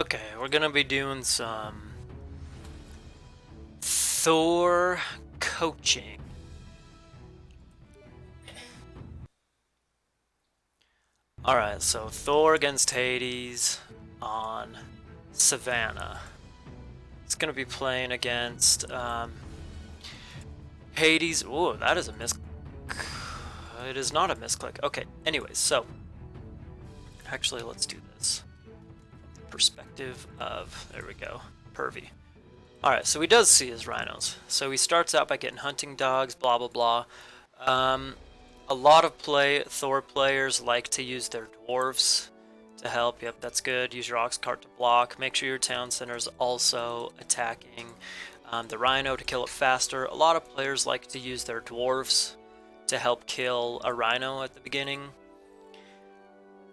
Okay, we're gonna be doing some Thor coaching. Alright, so Thor against Hades on Savannah. It's gonna be playing against Hades. Ooh, that is a miss. It is not a misclick. Okay, anyways, so actually let's do this. Perspective of, there we go, Pervy. Alright, so he does see his rhinos. So he starts out by getting hunting dogs, blah blah blah. A lot of Thor players like to use their dwarves to help. Yep, that's good. Use your ox cart to block. Make sure your town center is also attacking the rhino to kill it faster. A lot of players like to use their dwarves to help kill a rhino at the beginning.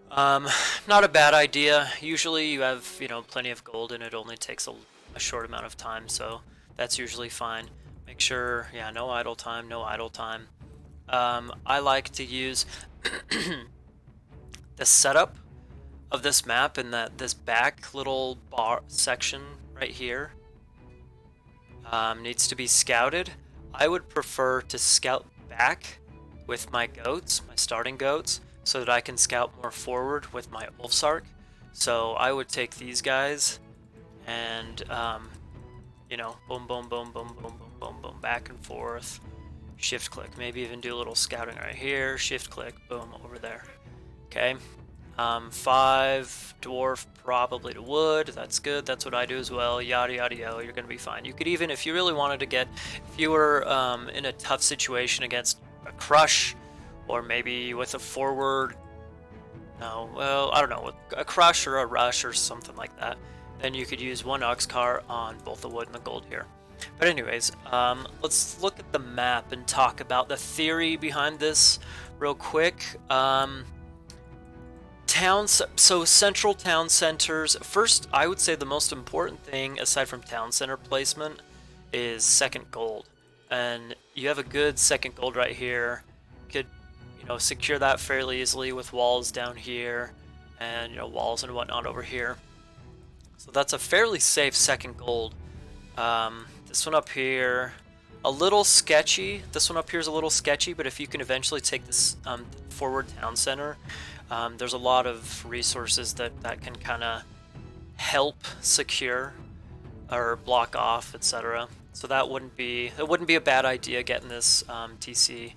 Not a bad idea. Usually you have, plenty of gold and it only takes a short amount of time, so that's usually fine. Make sure, yeah, no idle time, no idle time. I like to use the setup of this map in this back little bar section right here. Needs to be scouted. I would prefer to scout back with my goats, my starting goats, so that I can scout more forward with my Ulfsark. So I would take these guys and, boom, boom, boom, boom, boom, boom, boom, boom, back and forth. Shift click, maybe even do a little scouting right here. Shift click, boom, over there. Okay. 5 dwarf, probably to wood. That's good. That's what I do as well. Yada yada yada. You're gonna be fine. You could even, if you really wanted to get, if you were in a tough situation against a crush, or maybe with a forward, no, well, I don't know, with a crush or a rush or something like that, then you could use one ox cart on both the wood and the gold here. But anyways, let's look at the map and talk about the theory behind this real quick. So central town centers. First, I would say the most important thing, aside from town center placement, is second gold. And you have a good second gold right here. Could, secure that fairly easily with walls down here, and walls and whatnot over here. So that's a fairly safe second gold. This one up here, a little sketchy. This one up here is a little sketchy, but if you can eventually take this forward town center, there's a lot of resources that can kind of help secure or block off, etc. So it wouldn't be a bad idea getting this TC,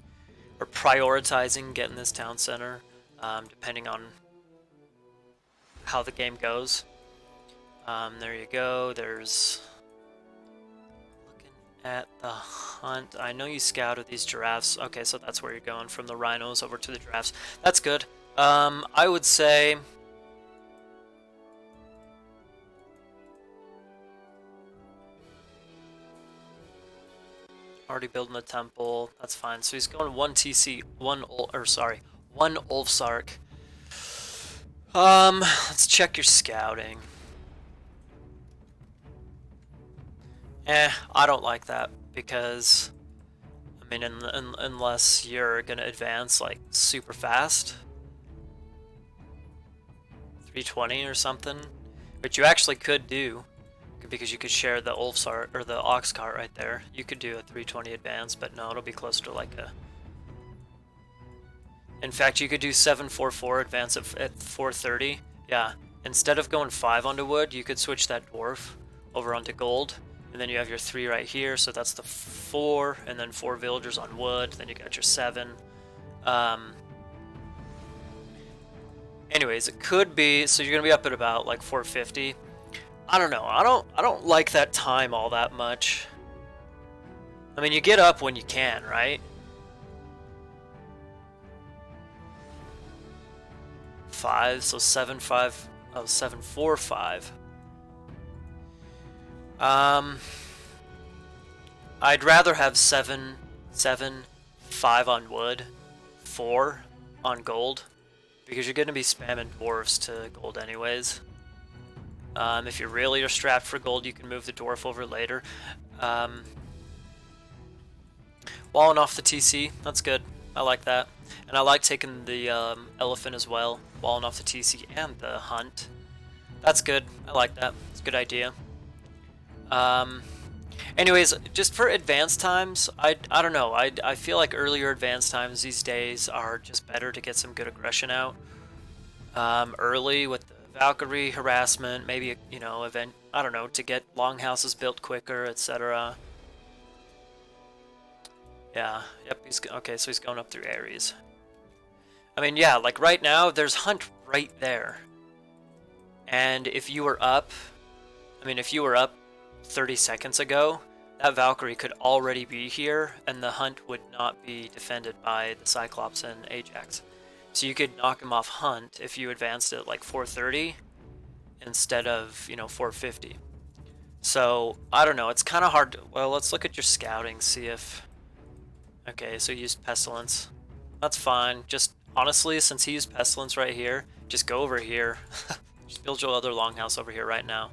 or prioritizing getting this town center, depending on how the game goes. There you go. There's at the hunt. I know you scouted these giraffes. Okay, so that's where you're going, from the rhinos over to the giraffes. That's good. I would say already building the temple. That's fine. So he's going one TC, one Ulfsark. Let's check your scouting. I don't like that, because I mean, unless you're gonna advance like super fast, 320 or something, which you actually could do, because you could share the Ulfsark or the ox cart right there. You could do a 320 advance, but no, it'll be closer to like a. In fact, you could do 744 advance at 430. Yeah, instead of going 5 onto wood, you could switch that dwarf over onto gold. And then you have your 3 right here, so that's the 4, and then 4 villagers on wood. Then you got your 7. Anyways, it could be, so you're gonna be up at about like 450. I don't know. I don't like that time all that much. I mean, you get up when you can, right? 5, so 7 5. Oh, 7 4 5. I'd rather have 7 7 5 on wood, 4 on gold, because you're gonna be spamming dwarves to gold anyways. If you really are strapped for gold, you can move the dwarf over later. Walling off the TC, that's good. I like that. And I like taking the elephant as well, walling off the TC and the hunt. That's good. I like that. It's a good idea. Um, Anyways, just for advanced times, I don't know. I feel like earlier advanced times these days are just better to get some good aggression out. Early with the Valkyrie harassment, maybe event. I don't know, to get longhouses built quicker, etc. Yeah. Yep. He's okay. So he's going up through Ares. I mean, yeah. Like right now, there's Hunt right there. And if you were up, I mean, if you were up 30 seconds ago, that Valkyrie could already be here, and the Hunt would not be defended by the Cyclops and Ajax. So you could knock him off Hunt if you advanced at like 430 instead of, 450. So, I don't know, it's kind of hard to, well, let's look at your scouting, see if... Okay, so he used Pestilence. That's fine. Just, honestly, since he used Pestilence right here, just go over here. Just build your other longhouse over here right now.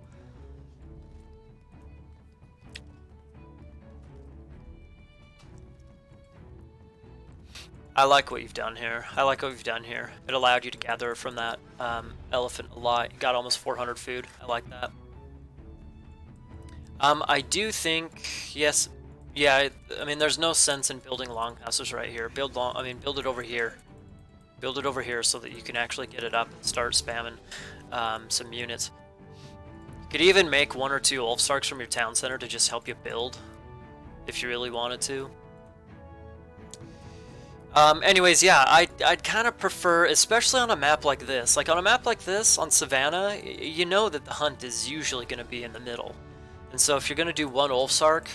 I like what you've done here. I like what you've done here. It allowed you to gather from that elephant a lot. You got almost 400 food. I like that. I do think, yes, yeah. I mean, there's no sense in building longhouses right here. Build it over here. Build it over here so that you can actually get it up and start spamming some units. You could even make 1 or 2 Ulfsarks from your town center to just help you build, if you really wanted to. Anyways, yeah, I'd kind of prefer, especially on a map like this. Like on a map like this, on Savannah, you know that the Hunt is usually going to be in the middle. And so if you're going to do 1 Ulfsark,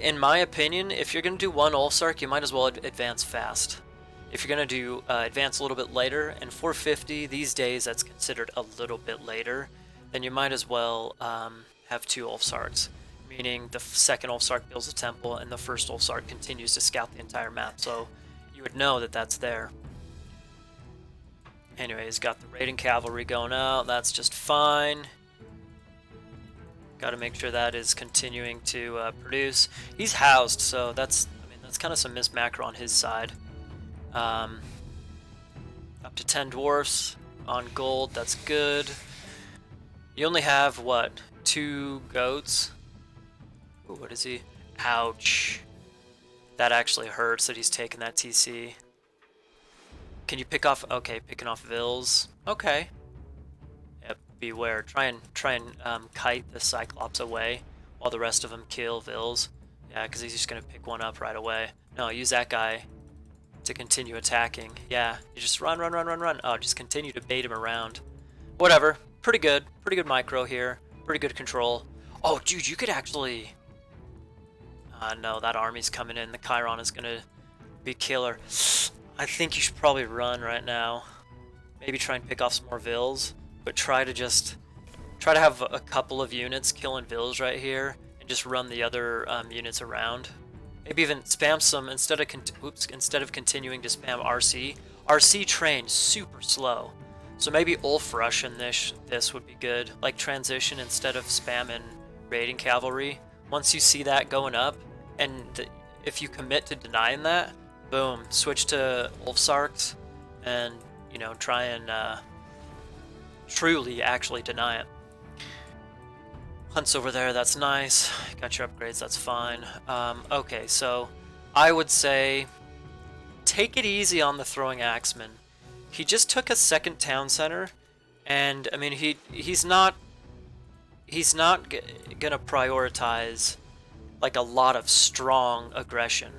in my opinion, if you're going to do 1 Ulfsark, you might as well advance fast. If you're going to do advance a little bit later, and 450 these days, that's considered a little bit later, then you might as well have 2 Ulfsarks. Meaning the second Ulfsark builds a temple, and the first Ulfsark continues to scout the entire map. So you would know that that's there. Anyways, got the raiding cavalry going out. That's just fine. Got to make sure that is continuing to produce. He's housed, so that's kind of some missed macro on his side. Up to 10 dwarfs on gold. That's good. You only have what? 2 goats. Ooh, what is he? Ouch. That actually hurts that he's taking that TC. Can you pick off? Okay, picking off Vils. Okay. Yep. Beware. Try and kite the Cyclops away while the rest of them kill Vils. Yeah, because he's just gonna pick one up right away. No, use that guy to continue attacking. Yeah, you just run. Oh, just continue to bait him around. Whatever. Pretty good. Pretty good micro here. Pretty good control. Oh, dude, you could actually. No, that army's coming in. The Chiron is gonna be killer. I think you should probably run right now. Maybe try and pick off some more Vils, but try to have a couple of units killing Vils right here, and just run the other units around. Maybe even spam some instead of continuing to spam RC. RC trains super slow, so maybe Ulf Rush in this would be good. Like transition instead of spamming raiding cavalry. Once you see that going up, and if you commit to denying that, boom, switch to Ulfsarks, and try and truly actually deny it. Hunt's over there, that's nice. Got your upgrades, that's fine. Okay, so I would say take it easy on the throwing axeman. He just took a second town center, and I mean he's not gonna prioritize like a lot of strong aggression.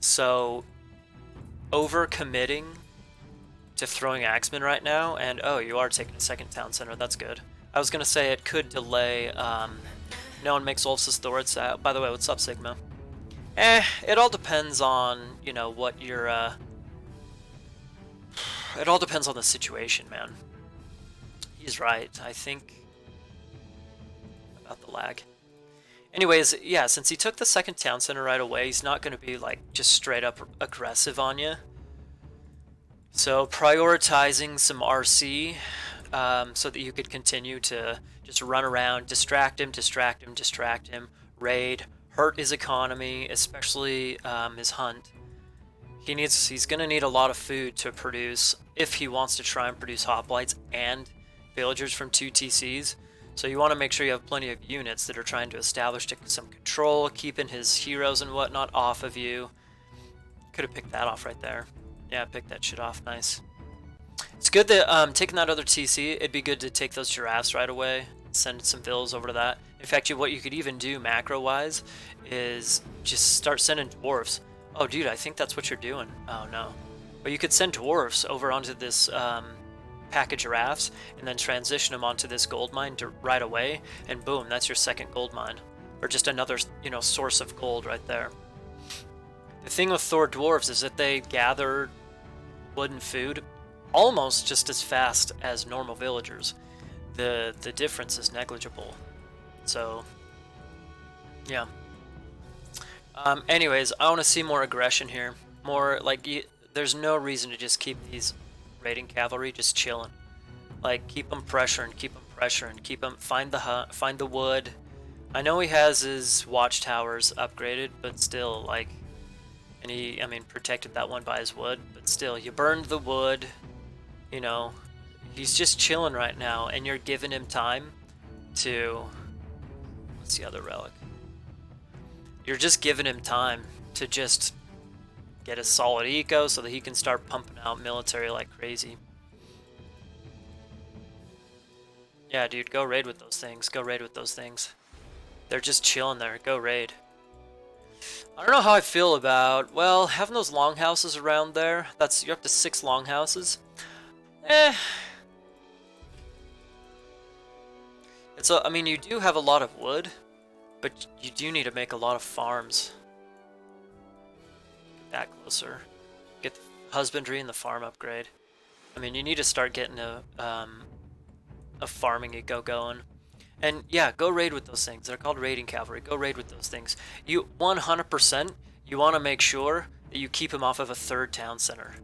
So over-committing to throwing axemen right now, and oh, you are taking a second town center, that's good. I was gonna say it could delay. No one makes Ulf's Thor. By the way, what's up, Sigma? It all depends on what your. It all depends on the situation, man. He's right. I think about the lag. Anyways, yeah, since he took the second town center right away, he's not going to be like just straight up aggressive on you. So prioritizing some RC so that you could continue to just run around, distract him, raid, hurt his economy, especially his Hunt. He's going to need a lot of food to produce if he wants to try and produce hoplites and villagers from 2 TCs. So you want to make sure you have plenty of units that are trying to establish some control, keeping his heroes and whatnot off of you. Could have picked that off right there. Yeah, pick that shit off. Nice. It's good that taking that other TC, it'd be good to take those giraffes right away. Send some vills over to that. In fact, what you could even do macro-wise is just start sending dwarves. Oh, dude, I think that's what you're doing. Oh, no. But you could send dwarves over onto this pack of giraffes and then transition them onto this gold mine right away, and boom, that's your second gold mine. Or just another, you know, source of gold right there. The thing with Thor dwarves is that they gather wood and food almost just as fast as normal villagers. The difference is negligible. So, yeah. Anyways, I want to see more aggression here. More, like, there's no reason to just keep these raiding cavalry just chilling. Like, keep them pressuring, keep them pressuring, keep them, find the wood. I know he has his watchtowers upgraded, but still, like, and he, I mean, protected that one by his wood, but still, you burned the wood, you know, he's just chilling right now, and you're giving him time to, what's the other relic? You're just giving him time to just get a solid eco so that he can start pumping out military like crazy. Yeah, dude, go raid with those things. Go raid with those things. They're just chilling there. Go raid. I don't know how I feel about, well, having those longhouses around there. You're up to 6 longhouses. I mean, you do have a lot of wood, but you do need to make a lot of farms. Get that closer. Get the husbandry and the farm upgrade. I mean, you need to start getting a farming eco going. And yeah, go raid with those things. They're called raiding cavalry. Go raid with those things. You 100%, you want to make sure that you keep them off of a 3rd town center.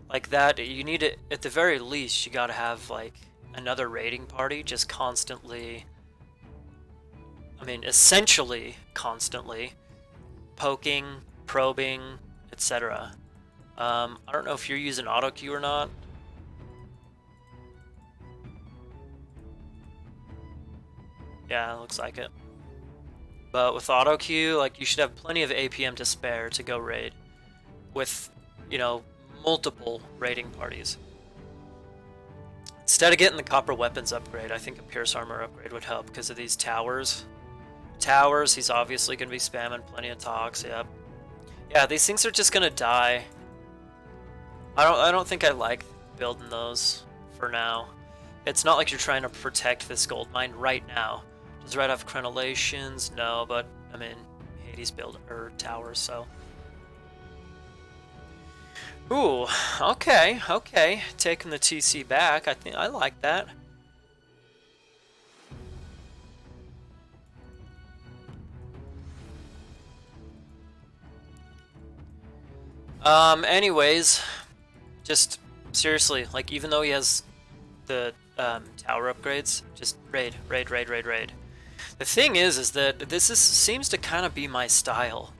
Like that, you need to, at the very least, you got to have like another raiding party just constantly, I mean, essentially constantly poking, probing, etc. I don't know if you're using auto queue or not. Yeah, it looks like it. But with auto queue, like, you should have plenty of APM to spare to go raid with, you know, multiple raiding parties. Instead of getting the copper weapons upgrade, I think a pierce armor upgrade would help because of these towers. Towers, he's obviously going to be spamming plenty of talks, yep. Yeah, these things are just going to die. I don't think I like building those for now. It's not like you're trying to protect this gold mine right now. Does Red have crenellations? No, but I mean, Hades build towers, so. Ooh, okay, okay. Taking the TC back, I think I like that. Anyways, just seriously, like, even though he has the tower upgrades, just raid. The thing is that seems to kind of be my style.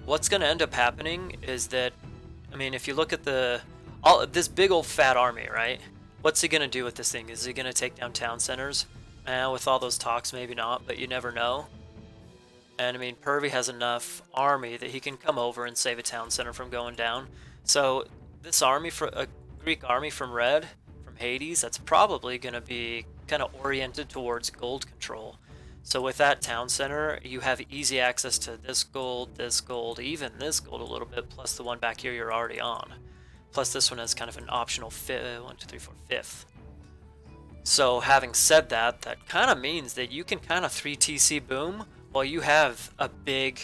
What's gonna end up happening is that, I mean, if you look at this big old fat army, right? What's he gonna do with this thing? Is he gonna take down town centers? With all those talks, maybe not, but you never know. And I mean, Pervy has enough army that he can come over and save a town center from going down. So this army, a Greek army from Red, from Hades, that's probably going to be kind of oriented towards gold control. So with that town center, you have easy access to this gold, even this gold a little bit, plus the one back here you're already on. Plus this one has kind of an optional 5th. So having said that, that kind of means that you can kind of 3 TC boom while you have a big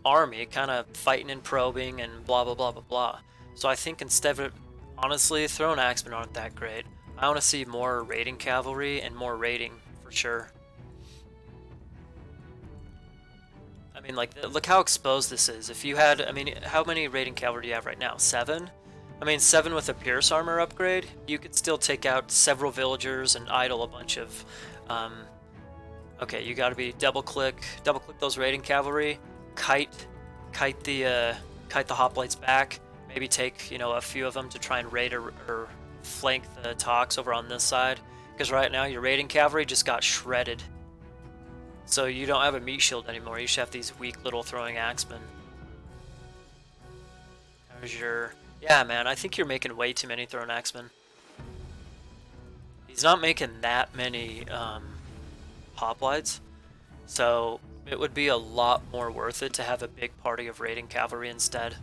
army kind of fighting and probing and blah blah blah blah blah. So I think instead of, honestly, throwing axemen aren't that great. I want to see more raiding cavalry and more raiding for sure. I mean, like, look how exposed this is. If you had, I mean, how many raiding cavalry do you have right now? 7? I mean, 7 with a pierce armor upgrade, you could still take out several villagers and idle a bunch of okay, you gotta be double click those raiding cavalry, kite the hoplites back, maybe take, you know, a few of them to try and raid or flank the Tox over on this side, because right now your raiding cavalry just got shredded. So you don't have a meat shield anymore. You should have these weak little throwing axemen. There's your... Yeah, man, I think you're making way too many throwing axemen. He's not making that many hoplites, so it would be a lot more worth it to have a big party of raiding cavalry instead.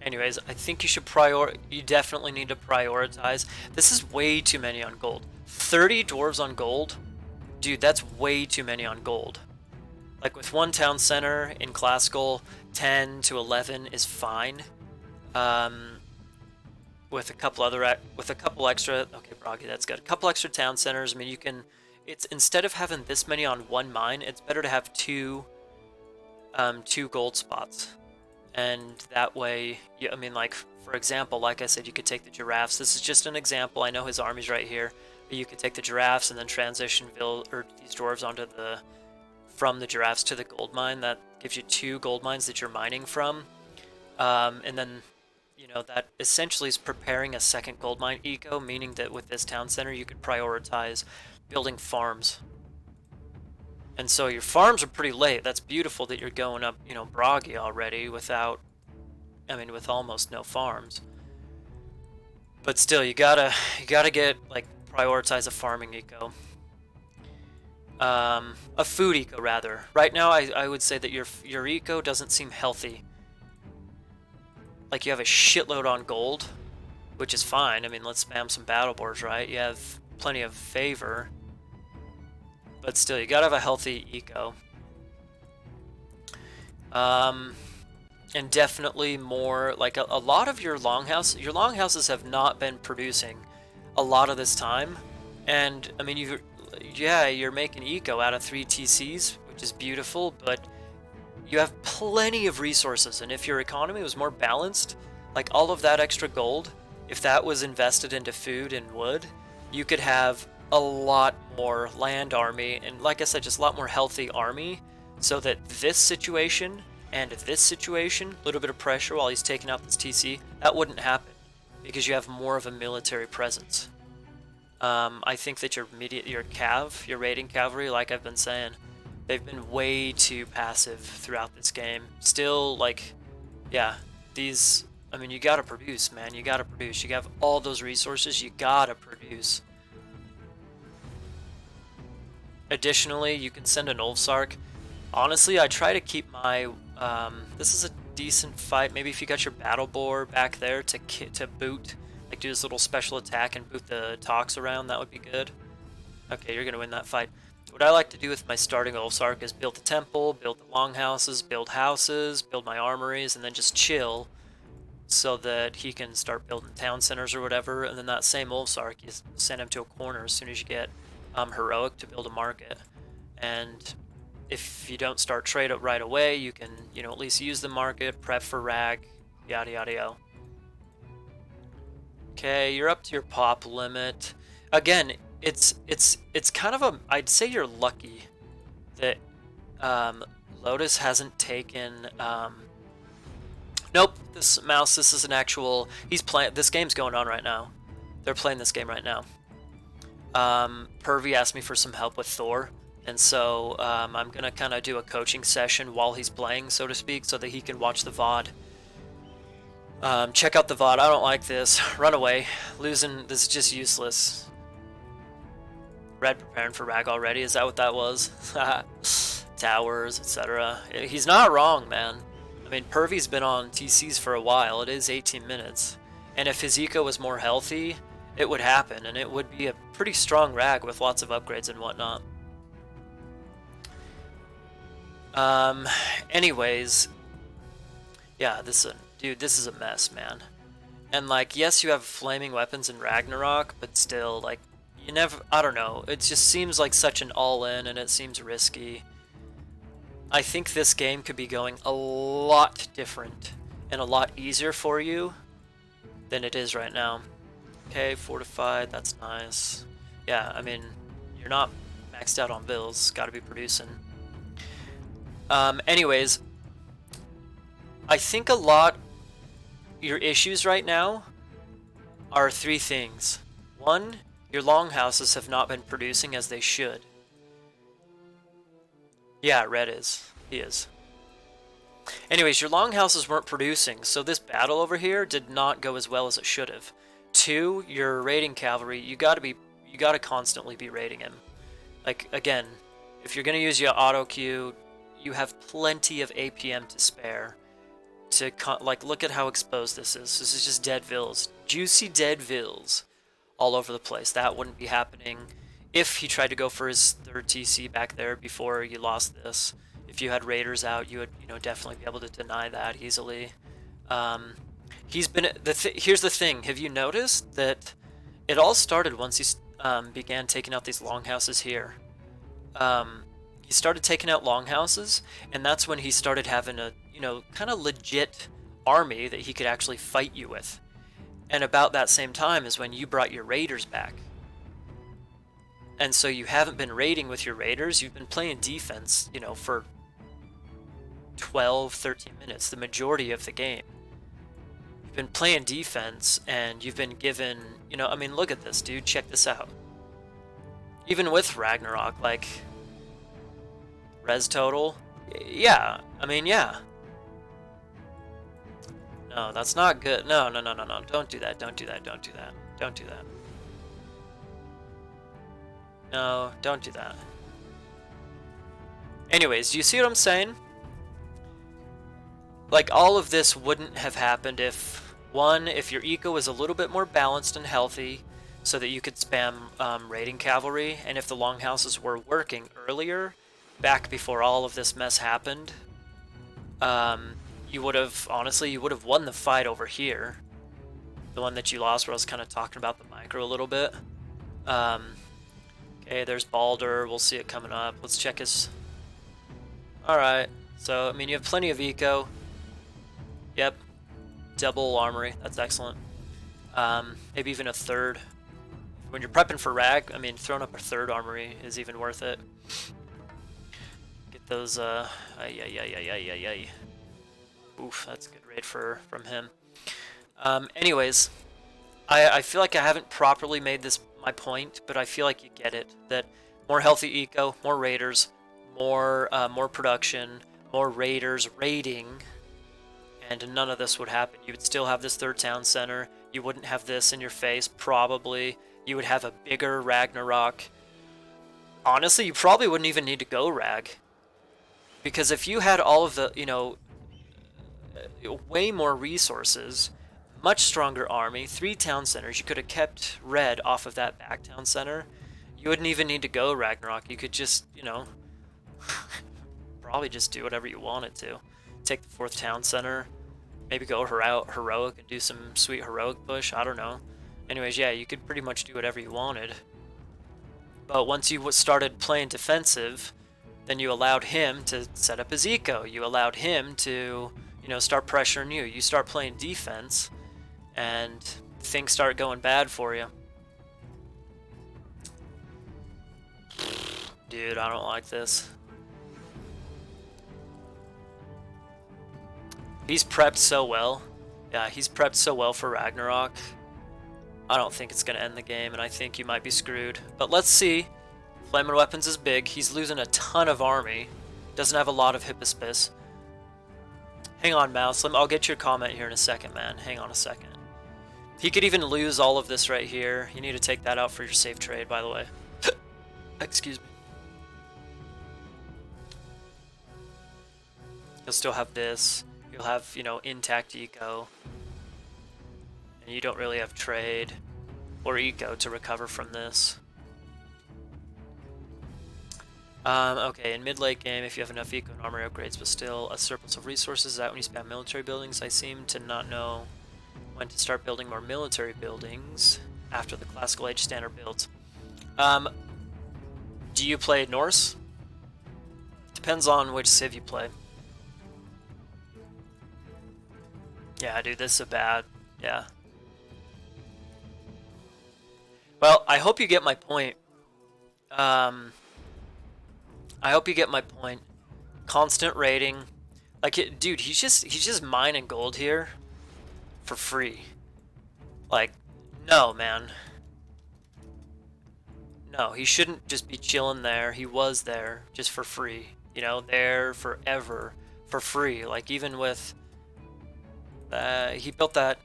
Anyways, I think you should you definitely need to prioritize. This is way too many on gold. 30 dwarves on gold? Dude, that's way too many on gold. Like with one town center in classical, 10 to 11 is fine. With a couple extra, okay, Broggy, that's good. A couple extra town centers. I mean, you can. It's instead of having this many on one mine, it's better to have two gold spots, and that way, I mean, like for example, like I said, you could take the giraffes. This is just an example. I know his army's right here, but you could take the giraffes and then transition these dwarves onto from the giraffes to the gold mine. That gives you 2 gold mines that you're mining from, and then. You know, that essentially is preparing a second gold mine eco, meaning that with this town center you could prioritize building farms. And so your farms are pretty late. That's beautiful that you're going up, you know, Broggy already with almost no farms. But still, you gotta get, like, prioritize a farming eco. A food eco, rather. Right now, I would say that your eco doesn't seem healthy. Like, you have a shitload on gold, which is fine. I mean, let's spam some battle boards, right? You have plenty of favor. But still, you gotta have a healthy eco. And definitely more, like, a lot of your longhouses have not been producing a lot of this time. And, I mean, you're making eco out of 3 TCs, which is beautiful, but... You have plenty of resources, and if your economy was more balanced, like all of that extra gold, if that was invested into food and wood, you could have a lot more land army, and like I said, just a lot more healthy army, so that this situation and this situation, a little bit of pressure while he's taking out this TC, that wouldn't happen, because you have more of a military presence. I think that your raiding cavalry, like I've been saying, they've been way too passive throughout this game. Still, like, yeah, I mean, you gotta produce, man. You gotta produce. You have all those resources, you gotta produce. Additionally, you can send an Ulfsark. Honestly, I try to keep my, this is a decent fight. Maybe if you got your battle boar back there to boot, like do this little special attack and boot the Tox around, that would be good. Okay, you're gonna win that fight. What I like to do with my starting Ulfsark is build the temple, build the longhouses, build houses, build my armories, and then just chill so that he can start building town centers or whatever. And then that same Ulfsark, you send him to a corner as soon as you get heroic to build a market. And if you don't start trade it right away, you can, you know, at least use the market, prep for rag, yada yada yada. Okay, you're up to your pop limit. Again, it's kind of a, I'd say you're lucky that Lotus hasn't taken nope, this is an actual, he's playing, this game's going on right now. They're playing this game right now. Pervy asked me for some help with Thor, and so I'm gonna kind of do a coaching session while he's playing, so to speak, so that he can watch the VOD. Check out the VOD. I don't like this. Run away. Losing, this is just useless. Red preparing for rag already, is that what that was? Towers, etc. He's not wrong, man. I mean, Pervy's been on TCs for a while. It is 18 minutes. And if his eco was more healthy, it would happen, and it would be a pretty strong rag with lots of upgrades and whatnot. Anyways, yeah, dude, this is a mess, man. And like, yes, you have flaming weapons in Ragnarok, but still, like, you never, I don't know, it just seems like such an all-in, and it seems risky. I think this game could be going a lot different and a lot easier for you than it is right now. Okay, fortified, that's nice. Yeah, I mean, you're not maxed out on bills, gotta be producing. Anyways, I think a lot your issues right now are three things. One, your longhouses have not been producing as they should. Yeah, Red is. He is. Anyways, your longhouses weren't producing, so this battle over here did not go as well as it should have. Two, your raiding cavalry, you gotta constantly be raiding him. Like, again, if you're gonna use your auto queue, you have plenty of APM to spare. Like, look at how exposed this is. This is just dead vills. Juicy dead vills all over the place. That wouldn't be happening if he tried to go for his third TC back there before you lost this. If you had raiders out, you would, definitely be able to deny that easily. He's been here's the thing. Have you noticed that it all started once he began taking out these longhouses here? He started taking out longhouses, and that's when he started having a kind of legit army that he could actually fight you with. And about that same time is when you brought your raiders back. And so you haven't been raiding with your raiders, you've been playing defense, for 12, 13 minutes, the majority of the game. You've been playing defense, and you've been given, I mean, look at this, dude, check this out. Even with Ragnarok, like, res total, yeah, I mean, yeah. No, that's not good. No, no, no, no, no, don't do that, don't do that, don't do that, don't do that. No, don't do that. Anyways, do you see what I'm saying? Like, all of this wouldn't have happened if, one, if your eco was a little bit more balanced and healthy so that you could spam raiding cavalry, and if the longhouses were working earlier, back before all of this mess happened, you would have, honestly, you would have won the fight over here. The one that you lost where I was kind of talking about the micro a little bit. Okay, there's Baldur. We'll see it coming up. Let's check his... Alright. So, I mean, you have plenty of eco. Yep. Double armory. That's excellent. Maybe even a third. When you're prepping for Rag, I mean, throwing up a third armory is even worth it. Get those, Oof, that's a good raid from him. Anyways, I feel like I haven't properly made this my point, but I feel like you get it. That more healthy eco, more raiders, more production, more raiders raiding, and none of this would happen. You would still have this third town center. You wouldn't have this in your face, probably. You would have a bigger Ragnarok. Honestly, you probably wouldn't even need to go Rag. Because if you had all of the, way more resources, much stronger army, 3 town centers, you could have kept red off of that back town center. You wouldn't even need to go Ragnarok. You could just, probably just do whatever you wanted to. Take the 4th town center, maybe go heroic and do some sweet heroic push, I don't know. Anyways, yeah, you could pretty much do whatever you wanted. But once you started playing defensive, then you allowed him to set up his eco. You allowed him to, start pressuring you. You start playing defense, and things start going bad for you. Dude, I don't like this. He's prepped so well. Yeah, he's prepped so well for Ragnarok. I don't think it's going to end the game, and I think you might be screwed. But let's see. Flaming Weapons is big. He's losing a ton of army. Doesn't have a lot of Hippospis. Hang on, Mouse. I'll get your comment here in a second, man. Hang on a second. He could even lose all of this right here. You need to take that out for your safe trade, by the way. Excuse me. You'll still have this. You'll have, intact eco. And you don't really have trade or eco to recover from this. Okay, in mid-late game, if you have enough eco and armor upgrades, but still a surplus of resources, is that when you spam military buildings? I seem to not know when to start building more military buildings after the classical age standard builds. Do you play Norse? Depends on which civ you play. Yeah, dude, this is a bad... Yeah. Well, I hope you get my point. I hope you get my point. Constant raiding. Like, dude, he's just mining gold here for free. Like, no, man. No, he shouldn't just be chilling there. He was there just for free. You know, there forever for free. Like, even with he built that.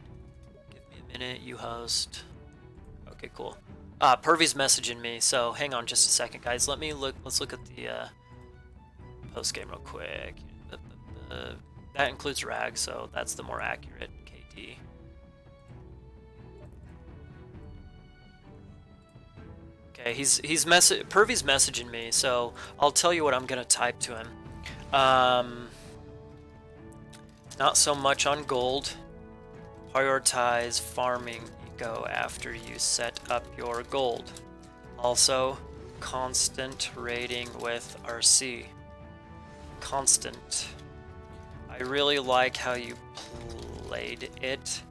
Give me a minute, you host. Okay, cool. Pervy's messaging me, so hang on just a second, guys. Let's look at the post game real quick. That includes rag, so that's the more accurate KD. Okay, Pervy's messaging me, so I'll tell you what I'm gonna type to him. Not so much on gold. Prioritize farming eco after you set up your gold. Also, constant raiding with RC. Constant. I really like how you played it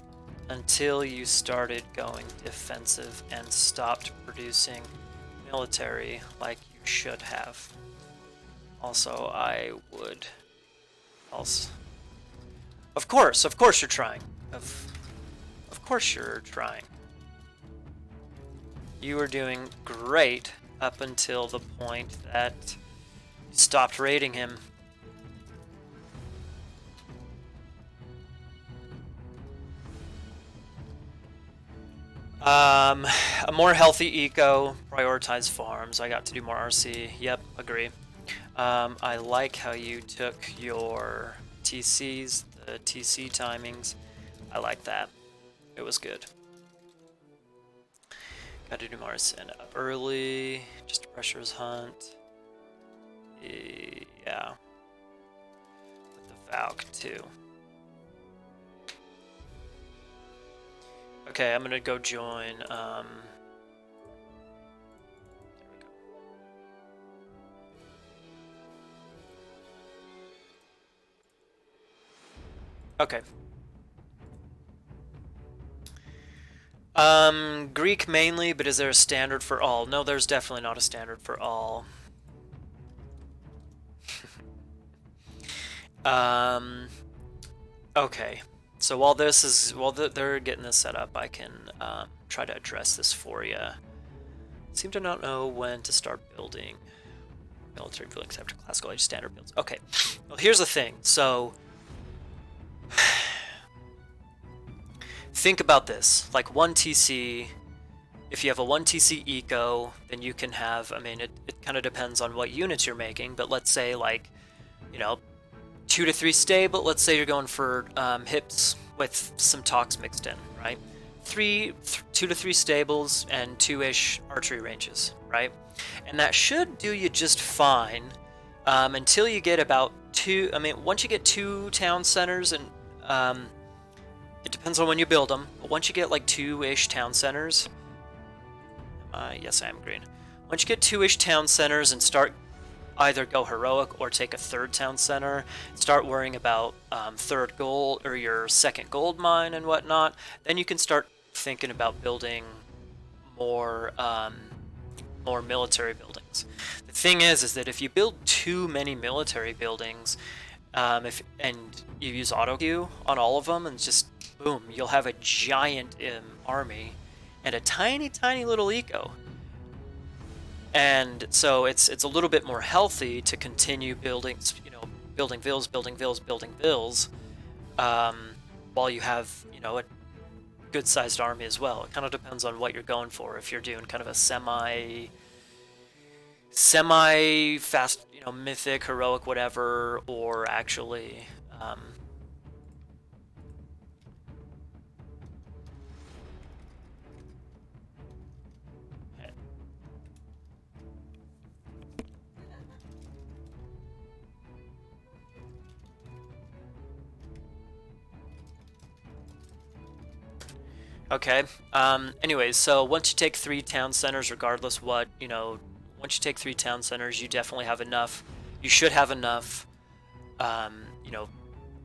until you started going defensive and stopped producing military like you should have. Also, I would also... Of course you're trying. Of course you're trying. You were doing great up until the point that you stopped raiding him. A more healthy eco, prioritize farms. I got to do more RC. Yep, agree. I like how you took your TCs, the TC timings. I like that. It was good. Got to do more and up early, just to pressure his hunt. Yeah. With the Valk too. Okay, I'm gonna go join. There we go. Okay. Greek mainly, but is there a standard for all? No, there's definitely not a standard for all. Okay. So while they're getting this set up, I can try to address this for you. Seem to not know when to start building military buildings after classical age standard builds. Okay. Well, here's the thing. So think about this. Like 1 TC, if you have a 1 TC eco, then you can have, I mean, it kind of depends on what units you're making, but let's say like, you know, 2 to 3 stable. Let's say you're going for hips with some talks mixed in, right? 2 to 3 stables and 2-ish archery ranges, right? And that should do you just fine until you get about 2. I mean, once you get 2 town centers, and it depends on when you build them, but once you get like 2-ish town centers, yes, I am green. Once you get 2-ish town centers and start either go heroic or take a 3rd town center, start worrying about 3rd gold or your 2nd gold mine and whatnot, then you can start thinking about building more more military buildings. The thing is that if you build too many military buildings, and you use auto queue on all of them, and just boom, you'll have a giant army and a tiny little eco. And so it's a little bit more healthy to continue building, you know, building vills, while you have, you know, a good-sized army as well. It kind of depends on what you're going for. If you're doing kind of a semi fast, you know, mythic, heroic, whatever, or actually okay. Anyways, so once you take 3 town centers, regardless what, you know, once you take 3 town centers, you definitely have enough. You should have enough, you know,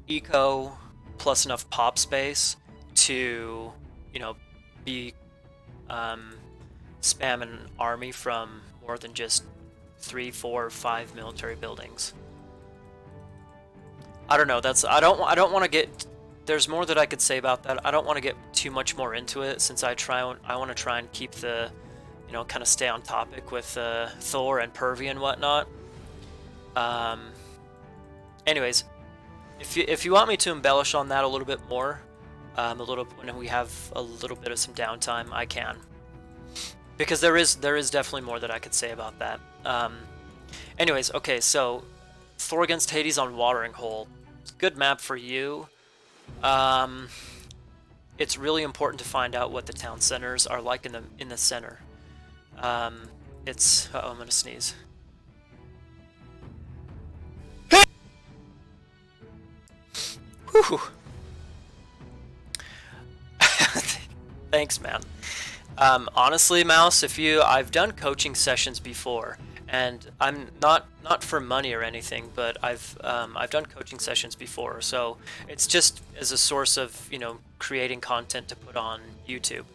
eco plus enough pop space to, you know, be spamming an army from more than just 3, 4, 5 military buildings. I don't know. I don't want to get there's more that I could say about that. I don't want to get too much more into it since I want to try and keep the, kind of stay on topic with Thor and Pervy and whatnot. Anyways, if you want me to embellish on that a little bit more, when we have a little bit of some downtime, I can, because there is definitely more that I could say about that. Anyways, okay, so Thor against Hades on Watering Hole. Good map for you. It's really important to find out what the town centers are like in the center. It's I'm gonna sneeze. Whew. Thanks, man. Honestly, Mouse, I've done coaching sessions before, and I'm not for money or anything, but I've done coaching sessions before, so it's just as a source of creating content to put on YouTube.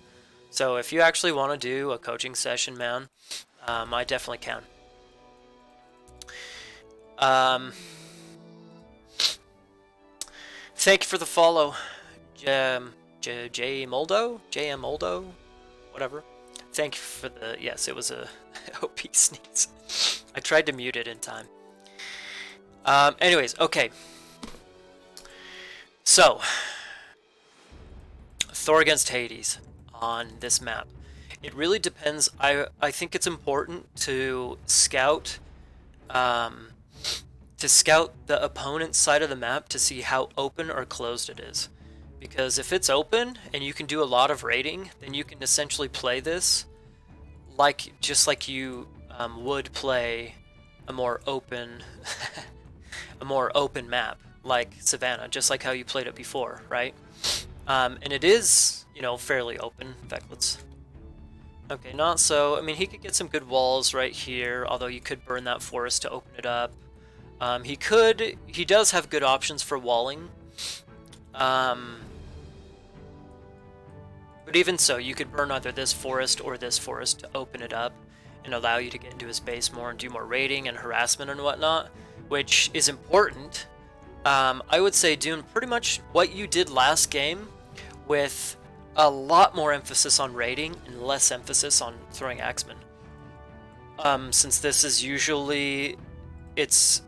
So if you actually want to do a coaching session, man, I definitely can. Thank you for the follow, JM Moldo, whatever. Thank you for the, yes, it was a OP sneeze. I tried to mute it in time. Anyways, okay. So, Thor against Hades on this map. It really depends. I think it's important to scout the opponent's side of the map to see how open or closed it is. Because if it's open and you can do a lot of raiding, then you can essentially play this just like you would play a more open map like Savannah, just like how you played it before, right? And it is, fairly open. In fact, okay, not so. I mean, he could get some good walls right here, although you could burn that forest to open it up. He does have good options for walling. But even so, you could burn either this forest or this forest to open it up and allow you to get into his base more and do more raiding and harassment and whatnot, which is important. I would say doing pretty much what you did last game with a lot more emphasis on raiding and less emphasis on throwing axemen. Since this is usually, it's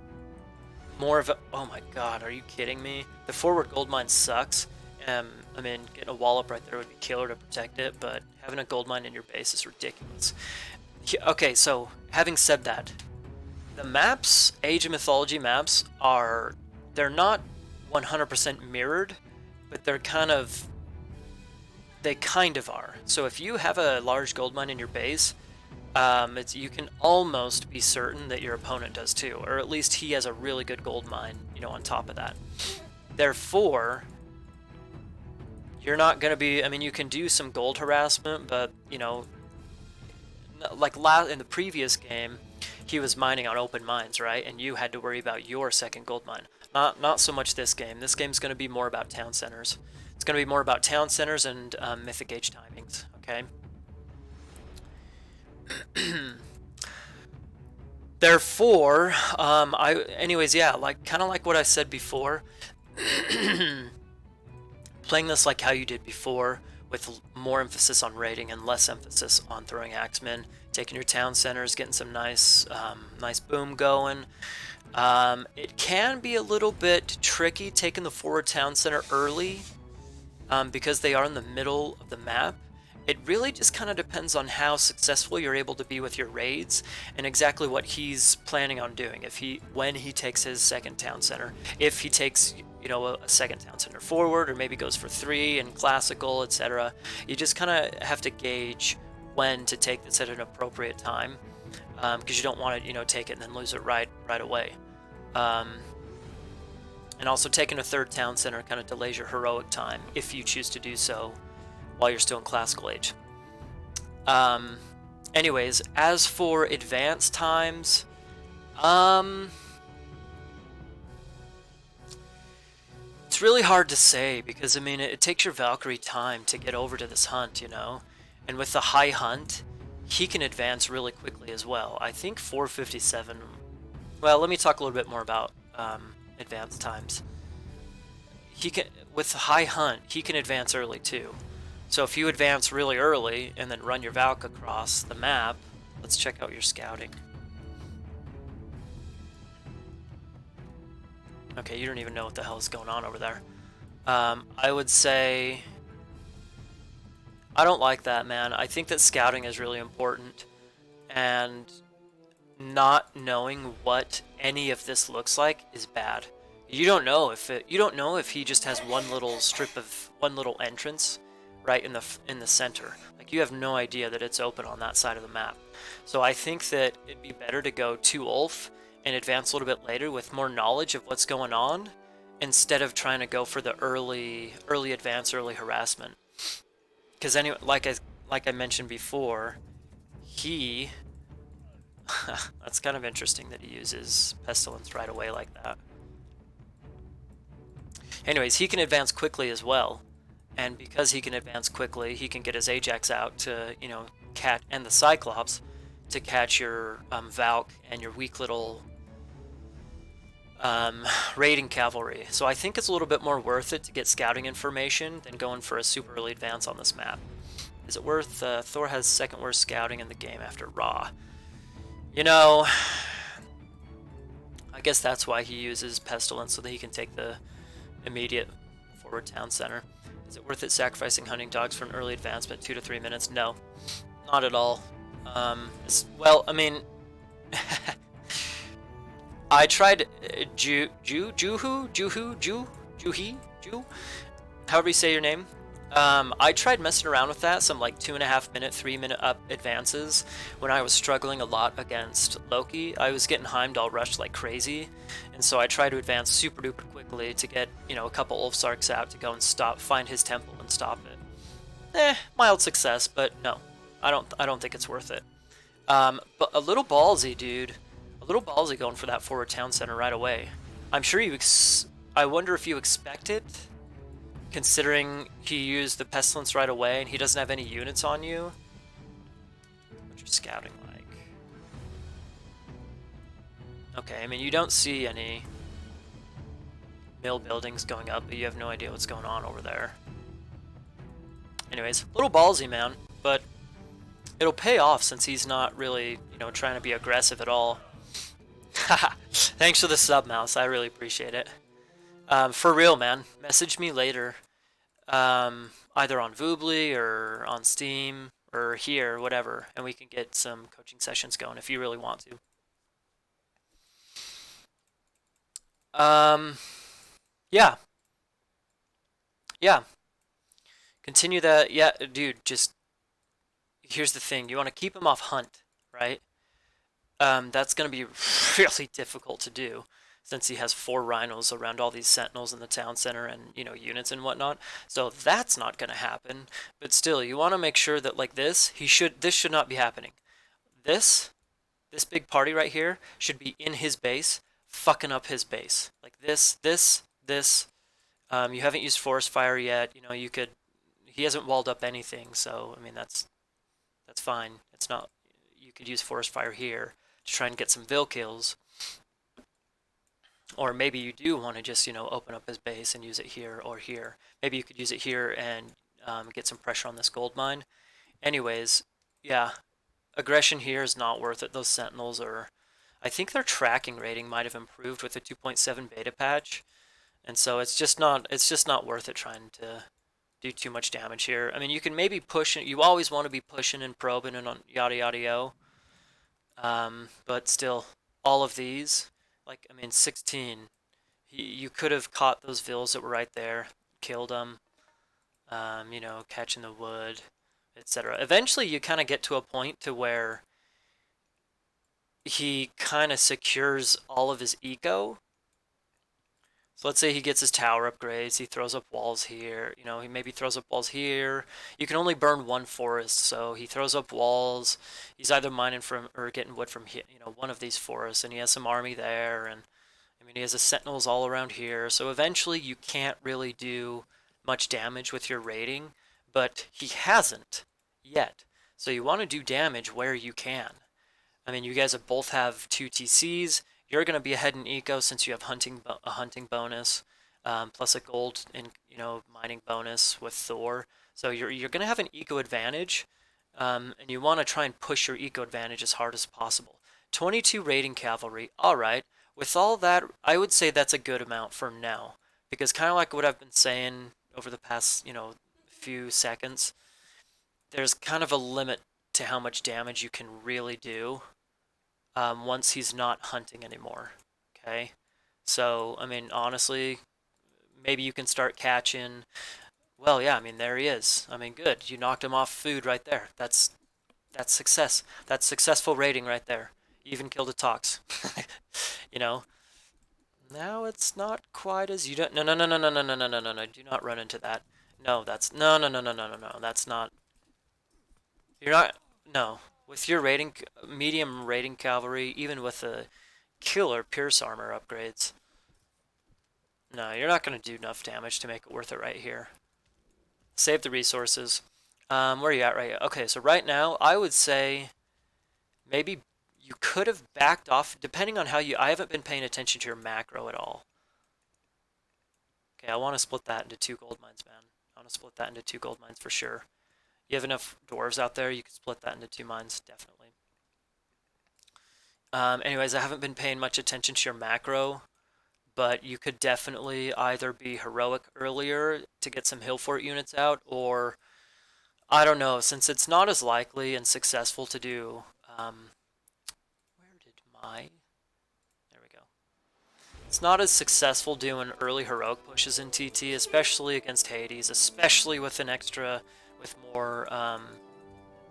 more of a, oh my god, are you kidding me? The forward gold mine sucks. I mean, getting a wall up right there would be killer to protect it, but having a gold mine in your base is ridiculous. Okay, so having said that, the maps, Age of Mythology maps, they're not 100% mirrored, but they kind of are. So if you have a large gold mine in your base, you can almost be certain that your opponent does too, or at least he has a really good gold mine, on top of that. Therefore, you're not going to be, I mean, you can do some gold harassment, but, like in the previous game, he was mining on open mines, right? And you had to worry about your second gold mine. Not so much this game. This game's going to be more about town centers. It's going to be more about town centers and mythic age timings, okay? Therefore, anyways, yeah, kind of like what I said before, playing this like how you did before, with more emphasis on raiding and less emphasis on throwing axemen, taking your town centers, getting some nice boom going. It can be a little bit tricky taking the forward town center early, because they are in the middle of the map. It really just kind of depends on how successful you're able to be with your raids and exactly what he's planning on doing. When he takes his second town center, if he takes a second town center forward, or maybe goes for 3 and classical, etc. You just kind of have to gauge when to take this at an appropriate time, because you don't want to take it and then lose it right away. And also taking a third town center kind of delays your heroic time if you choose to do so while you're still in classical age. Anyways, as for advanced times, it's really hard to say, because I mean, it takes your Valkyrie time to get over to this hunt, and with the high hunt, he can advance really quickly as well. I think 457. Well, let me talk a little bit more about advanced times. with high hunt, he can advance early too. So if you advance really early and then run your Valk across the map, let's check out your scouting. Okay, you don't even know what the hell is going on over there. I would say I don't like that, man. I think that scouting is really important, and not knowing what any of this looks like is bad. You don't know if he just has one little strip of one little entrance right in the center. Like you have no idea that it's open on that side of the map. So I think that it'd be better to go to Ulf and advance a little bit later with more knowledge of what's going on instead of trying to go for the early advance, early harassment. Because anyway, like I mentioned before, he that's kind of interesting that he uses Pestilence right away like that. Anyways, he can advance quickly as well, and because he can advance quickly, he can get his Ajax out to, you know, catch, and the Cyclops to catch your Valk and your weak little raiding cavalry. So I think it's a little bit more worth it to get scouting information than going for a super early advance on this map. Is it worth? Thor has second worst scouting in the game after Raw. You know, I guess that's why he uses Pestilence, so that he can take the immediate forward town center. Is it worth it sacrificing hunting dogs for an early advancement, 2 to 3 minutes? No, not at all. Well, I mean, I tried Juhi, however you say your name. I tried messing around with that, some like 2.5 minute, 3 minute up advances when I was struggling a lot against Loki. I was getting Heimdall rushed like crazy, and so I tried to advance super duper quickly to get, you know, a couple Ulfsarks out to go and find his temple and stop it. Mild success, but no, I don't think it's worth it. But a little ballsy, dude. A little ballsy going for that forward town center right away. I'm sure I wonder if you expect it, considering he used the Pestilence right away and he doesn't have any units on you. What's your scouting like? Okay, I mean, you don't see any mill buildings going up, but you have no idea what's going on over there. Anyways, a little ballsy, man, but it'll pay off since he's not really, you know, trying to be aggressive at all. Haha, thanks for the sub, Mouse. I really appreciate it. For real, man. Message me later, either on Voobly or on Steam or here, whatever, and we can get some coaching sessions going if you really want to. Yeah, yeah. Continue that. Yeah, dude. Just here's the thing: you want to keep him off hunt, right? That's going to be really difficult to do since he has 4 rhinos around all these sentinels in the town center and, you know, units and whatnot. So that's not going to happen. But still, you want to make sure that like this should not be happening. This big party right here should be in his base, fucking up his base. Like this. You haven't used forest fire yet. You know, he hasn't walled up anything, so I mean that's fine. It's not. You could use forest fire here to try and get some Vil kills. Or maybe you do want to just, you know, open up his base and use it here or here. Maybe you could use it here and get some pressure on this gold mine. Anyways, yeah, aggression here is not worth it. Those sentinels are, I think their tracking rating might have improved with the 2.7 beta patch, and so it's just not worth it trying to do too much damage here. I mean, you can maybe push it. You always want to be pushing and probing and on yada yada yo. But still, all of these, like, I mean, 16, you could have caught those Vils that were right there, killed them, you know, catching the wood, etc. Eventually, you kind of get to a point to where he kind of secures all of his eco. So let's say he gets his tower upgrades, he throws up walls here, you know, he maybe throws up walls here. You can only burn 1 forest, so he throws up walls. He's either mining from or getting wood from here, you know, one of these forests, and he has some army there, and I mean, he has the sentinels all around here. So eventually you can't really do much damage with your raiding, but he hasn't yet. So you want to do damage where you can. I mean, you guys both have 2 TCs. You're going to be ahead in eco since you have a hunting bonus. plus a gold and mining bonus with Thor. So you're gonna have an eco advantage, and you want to try and push your eco advantage as hard as possible. 22 raiding cavalry, all right. With all that, I would say that's a good amount for now, because kind of like what I've been saying over the past few seconds, there's kind of a limit to how much damage you can really do once he's not hunting anymore. Okay, so I mean honestly, maybe you can start catching. Well, yeah, I mean there he is. I mean, good. You knocked him off food right there. That's success. That's successful raiding right there. You even killed a tox. you know. Now it's not quite as you don't. No, no, no, no, no, no, no, no, no, no, no. Do not run into that. No, that's no, no, no, no, no, no, no. That's not. You're not. No, with your rating, medium rating cavalry, even with the killer pierce armor upgrades. No, you're not going to do enough damage to make it worth it right here. Save the resources. Where are you at right now? Okay, so right now, I would say maybe you could have backed off, depending on how you... I haven't been paying attention to your macro at all. Okay, I want to split that into 2 gold mines, man. I want to split that into 2 gold mines for sure. You have enough dwarves out there, you can split that into 2 mines, definitely. Anyways, I haven't been paying much attention to your macro, but you could definitely either be heroic earlier to get some hill fort units out, or I don't know, since it's not as likely and successful to do. Where did my... There we go. It's not as successful doing early heroic pushes in TT, especially against Hades, especially with an extra, with more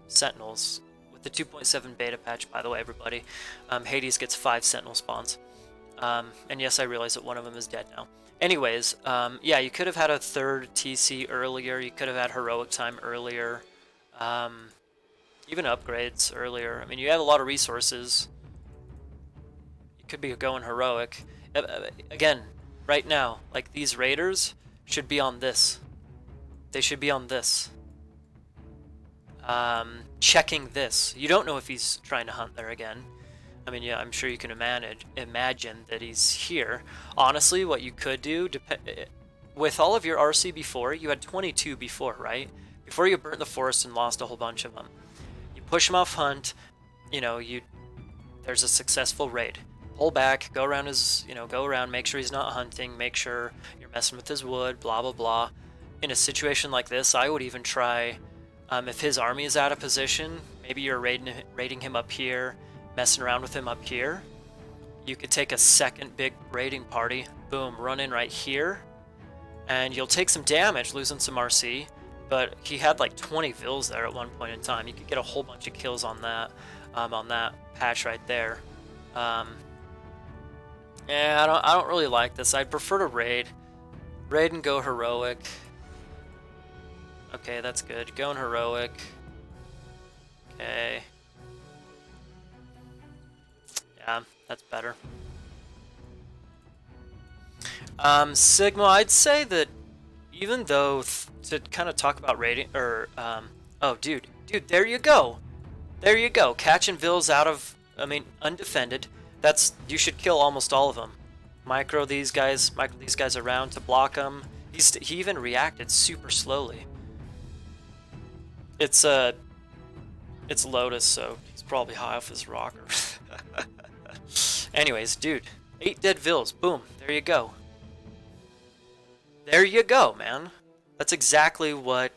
sentinels. With the 2.7 beta patch, by the way, everybody, Hades gets 5 sentinel spawns. And yes, I realize that one of them is dead now. Anyways, yeah, you could have had a 3rd TC earlier. You could have had heroic time earlier. Even upgrades earlier. I mean, you have a lot of resources. You could be going heroic. Again, right now, like these raiders should be on this. They should be on this. Checking this. You don't know if he's trying to hunt there again. I mean, yeah, I'm sure you can imagine that he's here. Honestly, what you could do, with all of your RC before, you had 22 before, right? Before you burnt the forest and lost a whole bunch of them. You push him off hunt, there's a successful raid. Pull back, go around make sure he's not hunting, make sure you're messing with his wood, blah, blah, blah. In a situation like this, I would even try, if his army is out of position, maybe you're raiding him up here, messing around with him up here. You could take a second big raiding party, boom, run in right here, and you'll take some damage, losing some RC, but he had like 20 vills there at one point in time. You could get a whole bunch of kills on that patch right there. Yeah, I don't really like this. I'd prefer to raid and go heroic. Okay, that's good. Going heroic. Okay. Yeah, that's better. Sigma, I'd say that even though to kind of talk about raiding, or oh, dude, there you go, catching vills out of, I mean, undefended. You should kill almost all of them. Micro these guys around to block them. He even reacted super slowly. It's Lotus, so he's probably high off his rocker. Anyways, dude, 8 dead vills, boom, there you go. There you go, man. That's exactly what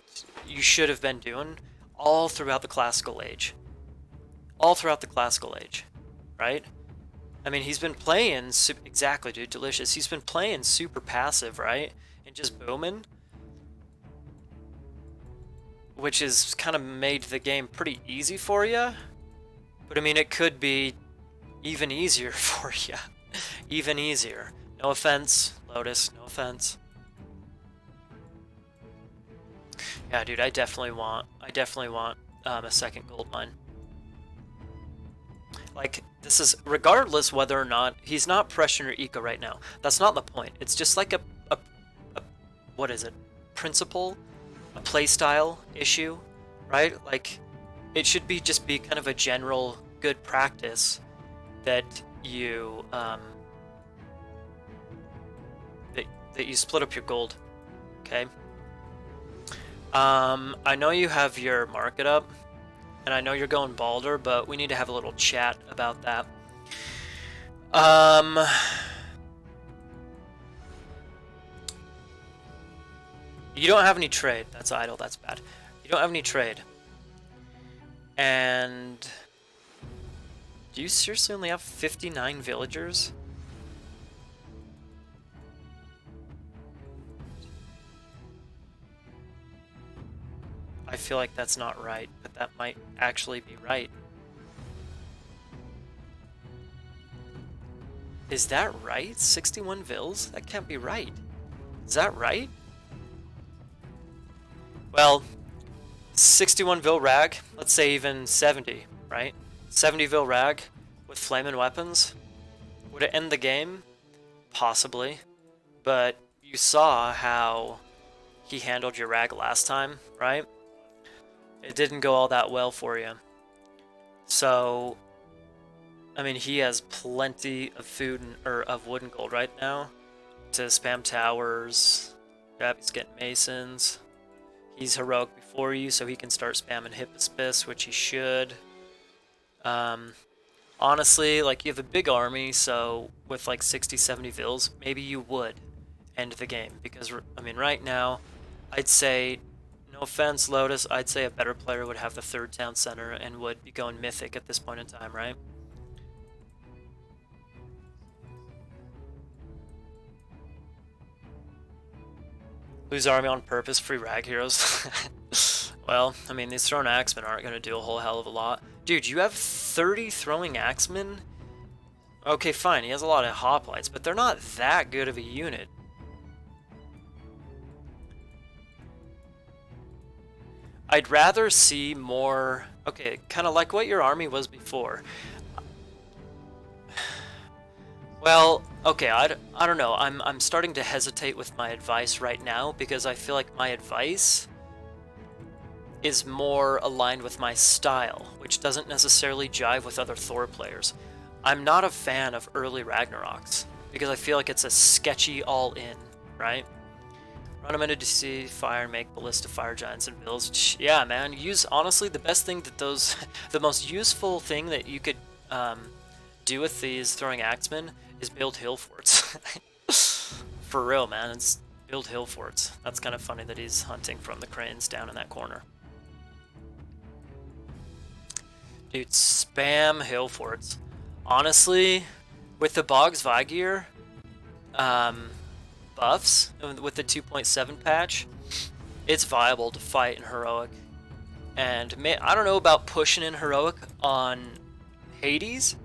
you should have been doing all throughout the Classical Age. All throughout the Classical Age, right? I mean, he's been playing, exactly, dude, delicious. He's been playing super passive, right? And just booming. Which has kind of made the game pretty easy for you. But I mean, it could be even easier for you. Even easier. No offense, Lotus, no offense. Yeah, dude, I definitely want a second gold mine. Like, this is, regardless whether or not, he's not pressuring your eco right now. That's not the point. It's just like a what is it? Principle? A playstyle issue, right? Like, it should be just be kind of a general good practice that you, that you split up your gold. Okay. I know you have your market up, and I know you're going Balder, but we need to have a little chat about that. You don't have any trade. That's idle. That's bad. You don't have any trade. And do you seriously only have 59 villagers? I feel like that's not right, but that might actually be right. Is that right? 61 vills? That can't be right. Is that right? Well, 61 vil rag, let's say even 70, right? 70 vil rag with flaming weapons. Would it end the game? Possibly. But you saw how he handled your rag last time, right? It didn't go all that well for you. So, I mean, he has plenty of food or of wood and gold right now to spam towers. Yep, he's getting masons. He's heroic before you, so he can start spamming Hippospis, which he should. Honestly, like, you have a big army, so with like 60, 70 vills, maybe you would end the game. Because, I mean, right now, I'd say, no offense, Lotus, I'd say a better player would have the third town center and would be going mythic at this point in time, right? Lose army on purpose, free rag heroes. Well, I mean, these thrown axemen aren't going to do a whole hell of a lot. Dude, you have 30 throwing axemen? Okay, fine, he has a lot of hoplites, but they're not that good of a unit. I'd rather see more... Okay, kind of like what your army was before. Well, okay, I don't know. I'm starting to hesitate with my advice right now because I feel like my advice is more aligned with my style, which doesn't necessarily jive with other Thor players. I'm not a fan of early Ragnaroks because I feel like it's a sketchy all-in, right? Run them into DC, fire, make ballista fire giants and bills. Yeah, man. Use honestly the best thing that those, the most useful thing that you could do with these throwing axemen is build hill forts. For real, man. It's build hill forts. That's kind of funny that he's hunting from the cranes down in that corner. Dude, spam hill forts. Honestly, with the Boggs Vigir buffs, with the 2.7 patch, it's viable to fight in Heroic. And I don't know about pushing in Heroic on Hades,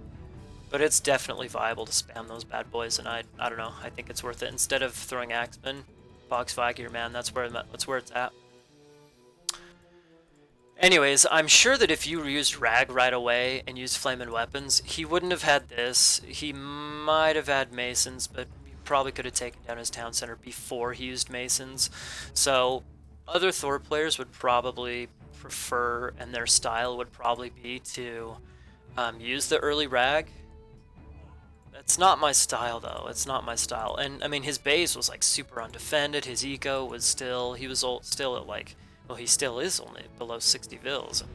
but it's definitely viable to spam those bad boys, and I don't know, I think it's worth it. Instead of throwing Axeman, Boggs Vigir, man, that's where it's at. Anyways, I'm sure that if you used Rag right away and used Flamin' Weapons, he wouldn't have had this. He might have had Masons, but he probably could have taken down his town center before he used Masons. So other Thor players would probably prefer, and their style would probably be to use the early Rag. It's not my style, though. It's not my style. And, I mean, his base was, like, super undefended. His eco was still... He was still at, like... Well, he still is only below 60 vills. It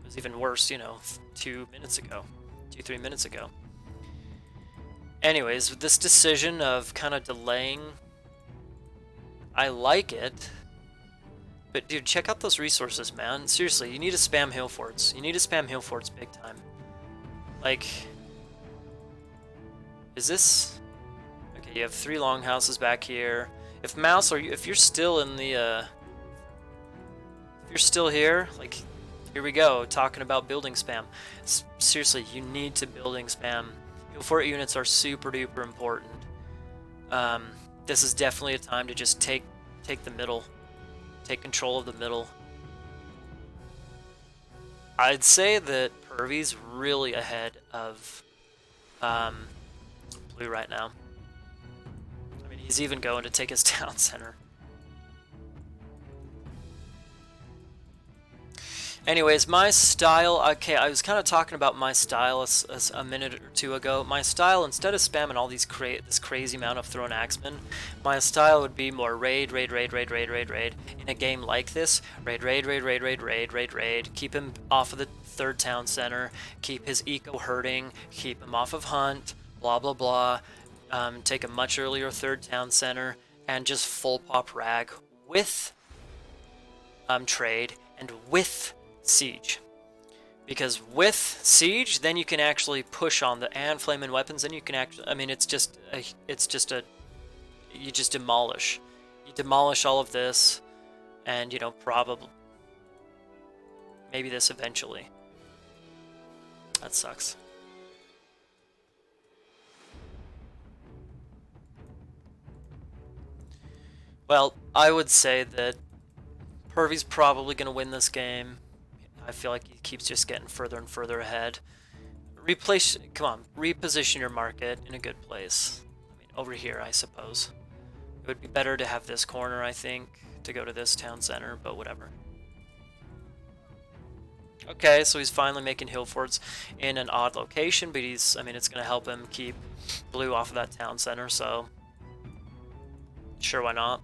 was even worse, you know, 3 minutes ago. Anyways, with this decision of kind of delaying, I like it. But, dude, check out those resources, man. Seriously, you need to spam hill forts. You need to spam hill forts big time. Like... Is this... Okay, you have 3 longhouses back here. If Mouse, if you're still in the, if you're still here, like, here we go, talking about building spam. Seriously, you need to building spam. Hill fort units are super duper important. This is definitely a time to just take the middle. Take control of the middle. I'd say that Pervy's really ahead of Blue right now. I mean, he's even going to take his town center. Anyways, my style, okay, I was kind of talking about my style a minute or two ago. My style, instead of spamming all this crazy amount of thrown axemen, my style would be more raid, raid, raid, raid, raid, raid, raid. In a game like this, raid, raid, raid, raid, raid, raid, raid, raid. Keep him off of the third town center, keep his eco hurting, keep him off of hunt, blah, blah, blah. Take a much earlier third town center, and just full pop rag with trade and with siege, because with siege then you can actually push on the and flame and weapons, and you can actually, I mean, it's just a you just demolish all of this, and you know, probably maybe this eventually. That sucks. Well, I would say that Pervy's probably going to win this game. I feel like he keeps just getting further and further ahead. Come on, reposition your market in a good place. I mean, over here, I suppose. It would be better to have this corner, I think, to go to this town center, but whatever. Okay, so he's finally making hill forts in an odd location, but I mean, it's going to help him keep blue off of that town center, so sure, why not?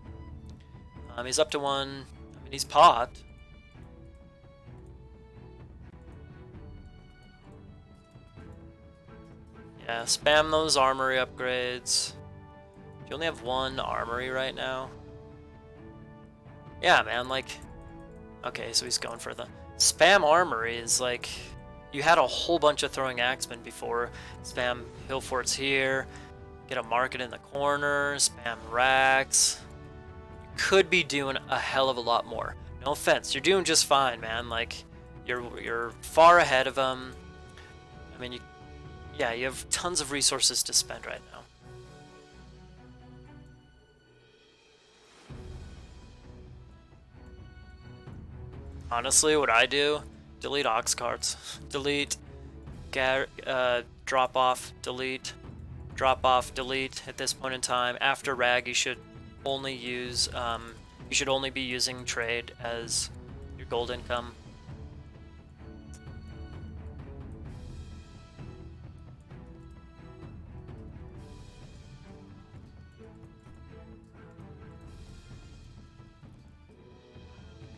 He's up to one. I mean, he's popped. Yeah, spam those armory upgrades. You only have one armory right now. Yeah, man, like... Okay, so he's going for the... Spam armory is like... You had a whole bunch of throwing axemen before. Spam hill forts here. Get a market in the corner. Spam rags. You could be doing a hell of a lot more. No offense, you're doing just fine, man. Like, you're far ahead of them. I mean, yeah, you have tons of resources to spend right now. Honestly, what I do, delete ox carts, delete, drop off, delete, drop off, delete. At this point in time, after rag, you should only use, you should only be using trade as your gold income.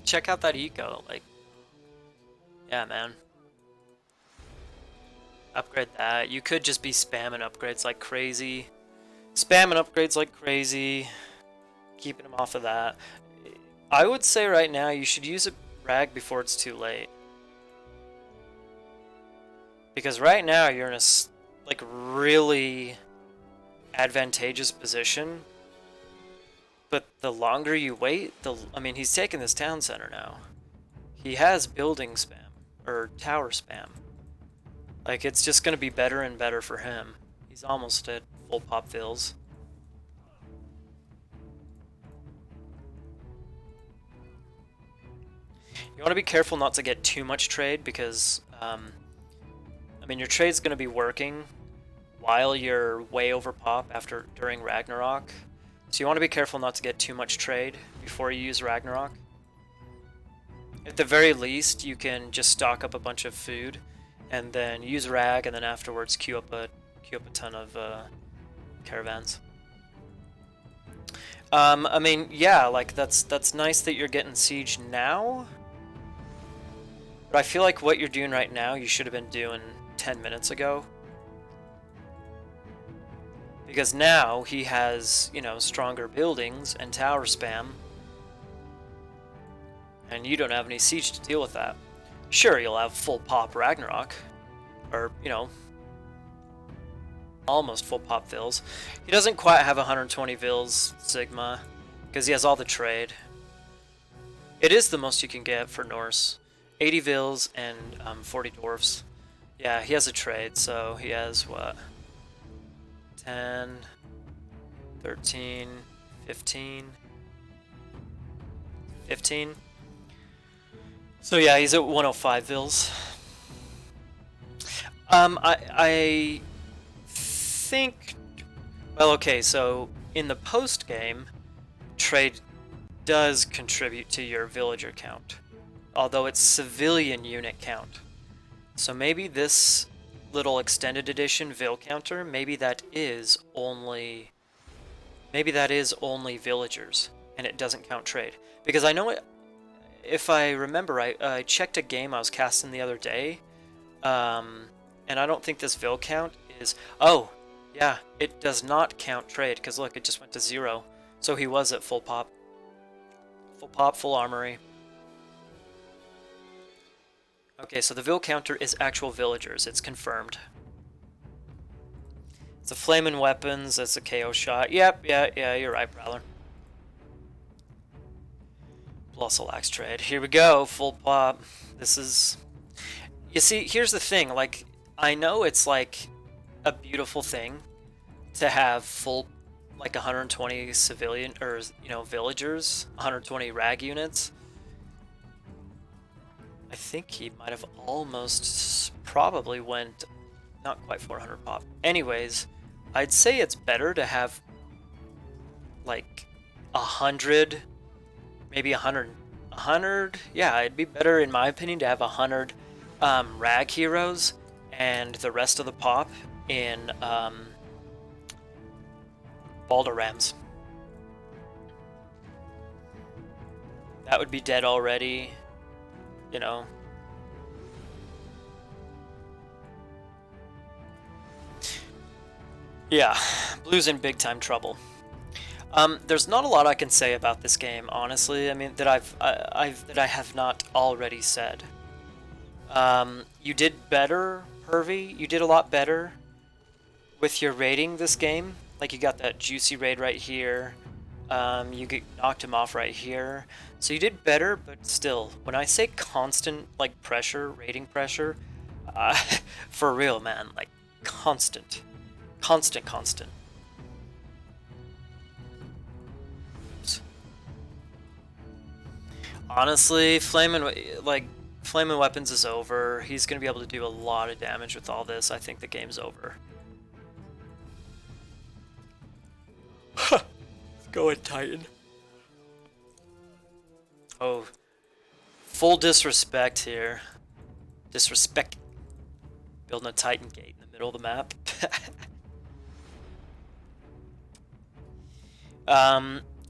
Check out that eco, like, yeah, man. Upgrade that. You could just be spamming upgrades like crazy. Spamming upgrades like crazy. Keeping them off of that. I would say right now you should use a rag before it's too late. Because right now you're in a like really advantageous position. But the longer you wait, I mean, he's taking this town center now. He has building spam, or tower spam. Like, it's just going to be better and better for him. He's almost at full pop fills. You want to be careful not to get too much trade, because, I mean, your trade's going to be working while you're way over pop during Ragnarok. So you want to be careful not to get too much trade before you use Ragnarok. At the very least, you can just stock up a bunch of food, and then use Rag, and then afterwards queue up a ton of caravans. I mean, yeah, like that's nice that you're getting siege now, but I feel like what you're doing right now, you should have been doing 10 minutes ago. Because now he has, you know, stronger buildings and tower spam. And you don't have any siege to deal with that. Sure, you'll have full pop Ragnarok. Or, you know, almost full pop Vils. He doesn't quite have 120 Vils Sigma, because he has all the trade. It is the most you can get for Norse. 80 Vils and 40 Dwarfs. Yeah, he has a trade, so he has what? 10, 13, 15. 15. So yeah, he's at 105 Vils. I think, well, okay, so in the post game, trade does contribute to your villager count. although it's civilian unit count. So maybe this little extended edition Vil counter, maybe that is only villagers, and it doesn't count trade. Because I know it, if I remember, I checked a game I was casting the other day, and I don't think this Vil count is... Oh, yeah, it does not count trade, because look, it just went to 0. So he was at full pop. Full pop, full armory. Okay, so the Vil counter is actual villagers. It's confirmed. It's a flaming weapons. It's a KO shot. Yep, yeah, you're right, Prowler. Plus a lax trade. Here we go, full pop. This is... You see, here's the thing. Like, I know it's like a beautiful thing to have full, like 120 civilian, or, you know, villagers, 120 rag units. I think he might have almost probably went not quite 400 pop. Anyways, I'd say it's better to have like 100, maybe 100. Yeah, it'd be better in my opinion to have 100 rag heroes and the rest of the pop in Balderrams. That would be dead already. You know. Yeah, Blue's in big time trouble. There's not a lot I can say about this game, honestly. I mean, that I have not already said. You did better, Hervey. You did a lot better with your rating this game. Like, you got that juicy raid right here. You knocked him off right here. So you did better, but still, when I say constant, like, pressure, rating pressure, for real, man, like, constant. Constant. Honestly, Flamin' Weapons is over. He's going to be able to do a lot of damage with all this. I think the game's over. Let's go in Titan. Oh, full disrespect here. Disrespect. Building a Titan gate in the middle of the map.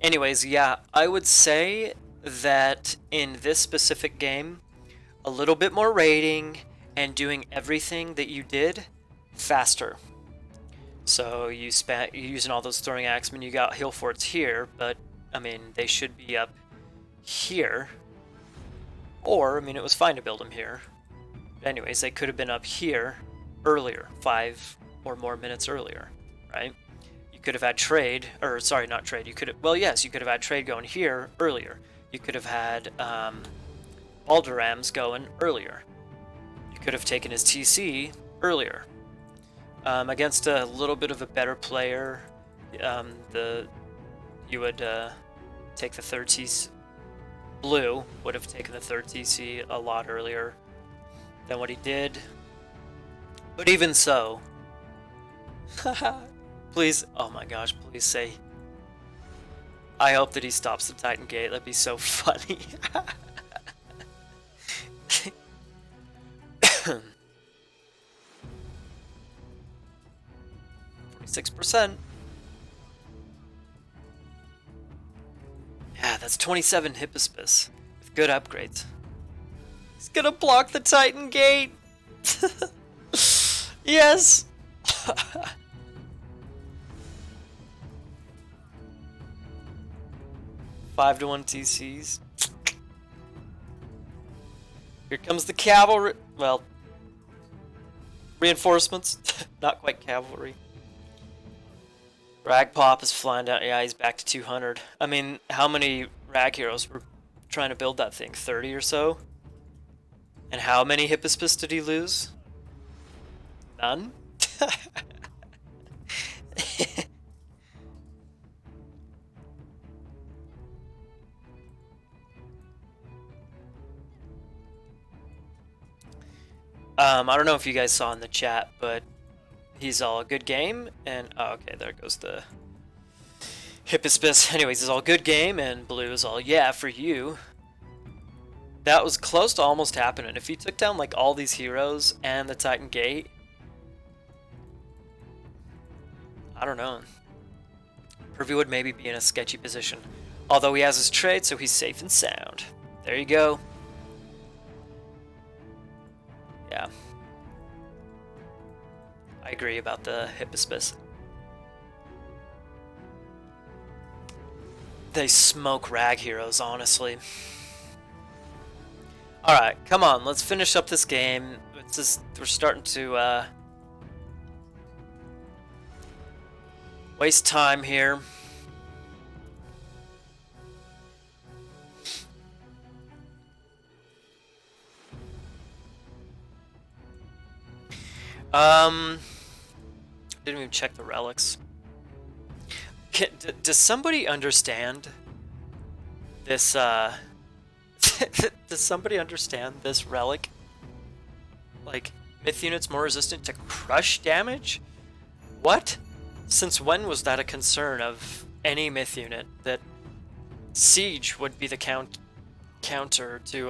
Anyways, yeah, I would say that in this specific game, a little bit more rating and doing everything that you did faster. So you're using all those throwing axemen. You got heal forts here, but I mean they should be up here. Or I mean it was fine to build them here. But anyways, they could have been up here earlier, 5 or more minutes earlier, right? You could have had trade, or sorry, not trade. You could have, well, yes, you could have had trade going here earlier. You could have had Balderrams going earlier. You could have taken his TC earlier. Against a little bit of a better player, you would take the third TC. Blue would have taken the third TC a lot earlier than what he did. But even so, please, oh my gosh, please say, I hope that he stops the Titan Gate. That'd be so funny. 46%. Yeah, that's 27 Hippospis with good upgrades. He's gonna block the Titan Gate. Yes. 5-1 TCs. Here comes the cavalry. Well, reinforcements. Not quite cavalry. Rag Pop is flying down. Yeah, he's back to 200. I mean, how many Rag Heroes were trying to build that thing? 30 or so? And how many Hippospis did he lose? None? I don't know if you guys saw in the chat, but he's all good game, and oh, okay, there goes the Hippospis. Anyways, it's all good game, and Blue is all yeah for you. That was close to almost happening. If he took down like all these heroes and the Titan Gate, I don't know. Purvey would maybe be in a sketchy position. Although he has his trade, so he's safe and sound. There you go. Yeah. I agree about the Hippospis. They smoke rag heroes, honestly. Alright, come on, let's finish up this game. We're starting to waste time here. Didn't even check the relics. Does somebody understand this, does somebody understand this relic? Like, myth units more resistant to crush damage? What? Since when was that a concern of any myth unit, that siege would be the counter to,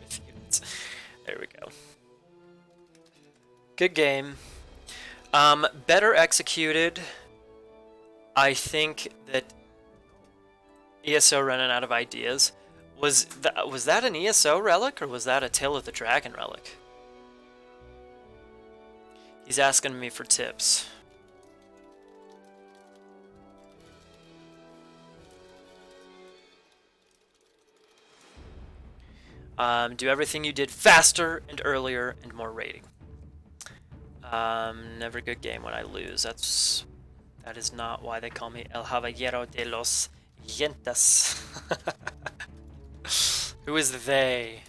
myth units. There we go. Good game. Better executed. I think that ESO running out of ideas. Was that an ESO relic, or was that a Tail of the Dragon relic? He's asking me for tips. Do everything you did faster and earlier and more rating. Never a good game when I lose. That is not why they call me El Caballero de los Yentas. Who is they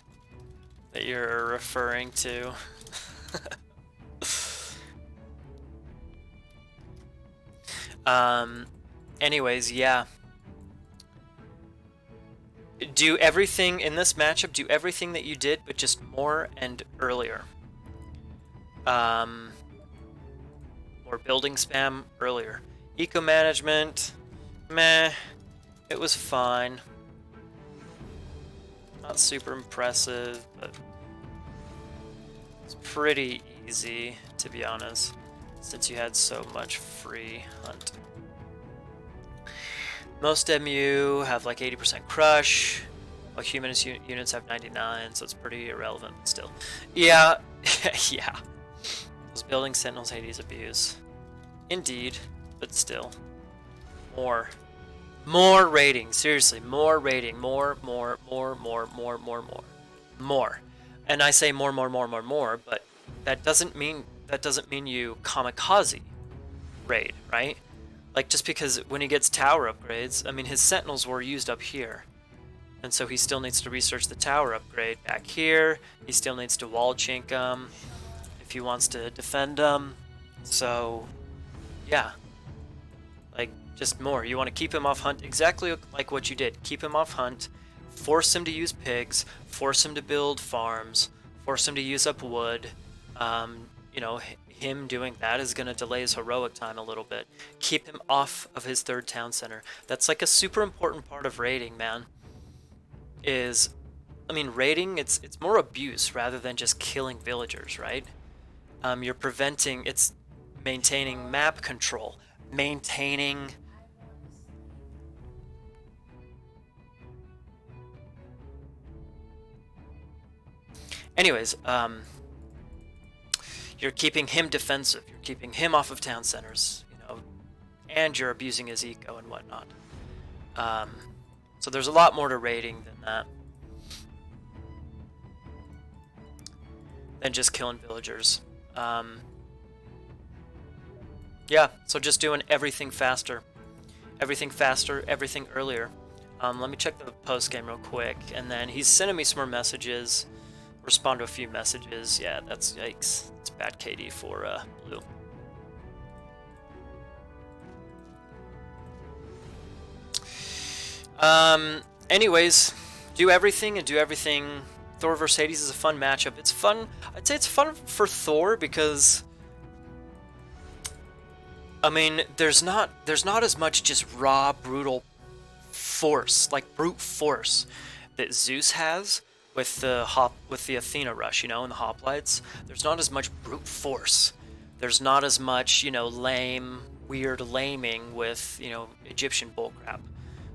that you're referring to? Anyways, yeah. Do everything in this matchup, do everything that you did, but just more and earlier. More building spam earlier. Eco management, meh, it was fine. Not super impressive, but it's pretty easy, to be honest, since you had so much free hunt. Most MU have like 80% crush, while humanist units have 99, so it's pretty irrelevant, but still. Yeah, yeah. Those building sentinels Hades abuse. Indeed, but still. More. More rating, seriously, more rating. More. And I say more, but that doesn't mean you kamikaze raid, right? Like, just because when he gets tower upgrades, I mean, his sentinels were used up here. And so he still needs to research the tower upgrade back here. He still needs to wall chink them if he wants to defend them. So, yeah. Like, just more. You want to keep him off hunt, exactly like what you did. Keep him off hunt, force him to use pigs, force him to build farms, force him to use up wood. You know, him doing that is going to delay his heroic time a little bit. Keep him off of his third town center. That's like a super important part of raiding, man. I mean, raiding, it's more abuse rather than just killing villagers, right? You're preventing, it's maintaining map control, maintaining anyways, you're keeping him defensive, you're keeping him off of town centers, you know, and you're abusing his eco and whatnot. So there's a lot more to raiding than that. Than just killing villagers. Yeah, so just doing everything faster. Everything faster, everything earlier. Let me check the post game real quick, and then he's sending me some more messages. Respond to a few messages. Yeah, that's yikes. It's bad KD for blue. Anyways, do everything and do everything. Thor vs Hades is a fun matchup. It's fun. I'd say it's fun for Thor because, I mean, there's not as much just raw, brutal force, like brute force, that Zeus has with the Athena rush, you know, and the hoplites. There's not as much brute force. There's not as much, you know, weird laming with, you know, Egyptian bullcrap.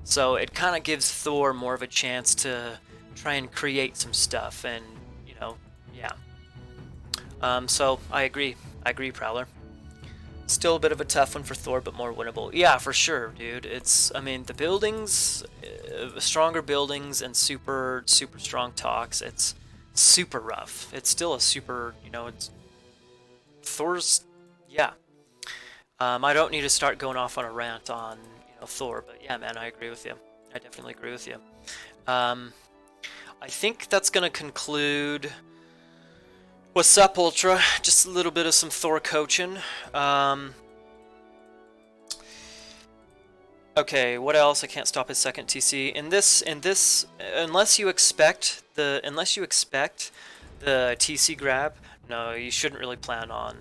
So it kind of gives Thor more of a chance to try and create some stuff, and you know, yeah. So I agree. I agree, Prowler. Still a bit of a tough one for Thor, but more winnable. Yeah, for sure, dude. I mean, the buildings, stronger buildings and super strong talks. It's super rough. It's still a super, you know, it's Thor's. Yeah. I don't need to start going off on a rant on, you know, Thor, but yeah, man, I agree with you. I definitely agree with you. I think that's gonna conclude. What's up, Ultra? Just a little bit of some Thor coaching. Okay, what else? I can't stop his second TC. Unless you expect the TC grab, no, you shouldn't really plan on,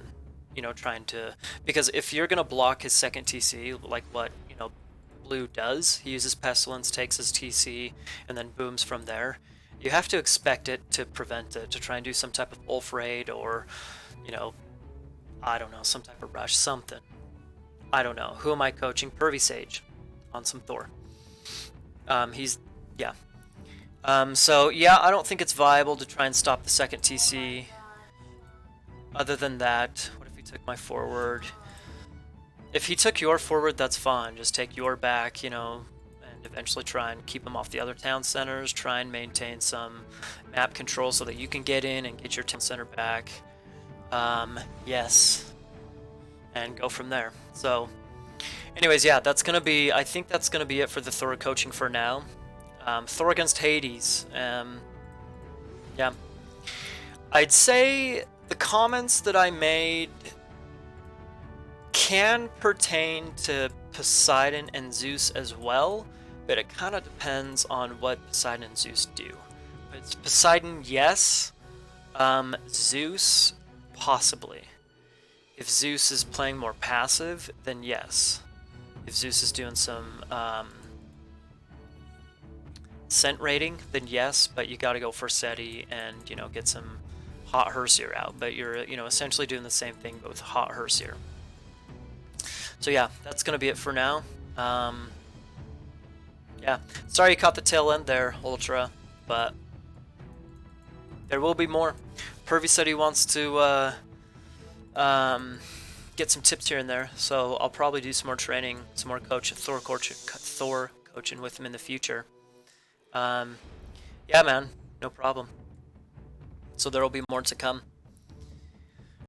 you know, trying to, because if you're gonna block his second TC, like what, you know, Blue does, he uses Pestilence, takes his TC, and then booms from there. You have to expect it to prevent it, to try and do some type of Ulf raid or, you know, I don't know, some type of rush, something. I don't know. Who am I coaching? Pervy Sage on some Thor. Yeah. So, yeah, I don't think it's viable to try and stop the second TC. Other than that, what if he took my forward? If he took your forward, that's fine. Just take your back, you know, eventually try and keep them off the other town centers, try and maintain some map control so that you can get in and get your town center back. Yes. And go from there. So, anyways, yeah, I think that's gonna be it for the Thor coaching for now. Thor against Hades. Yeah. I'd say the comments that I made can pertain to Poseidon and Zeus as well, but it kind of depends on what Poseidon and Zeus do. But Poseidon, yes. Zeus, possibly. If Zeus is playing more passive, then yes. If Zeus is doing some scent rating, then yes, but you gotta go for SETI and, you know, get some hot Herseer out. But you're, you know, essentially doing the same thing, but with hot Herseer. So yeah, that's gonna be it for now. Yeah, sorry you caught the tail end there, Ultra, but there will be more. Pervy said he wants to get some tips here and there, so I'll probably do some more training, some more Thor coaching with him in the future. Yeah, man, no problem. So there will be more to come.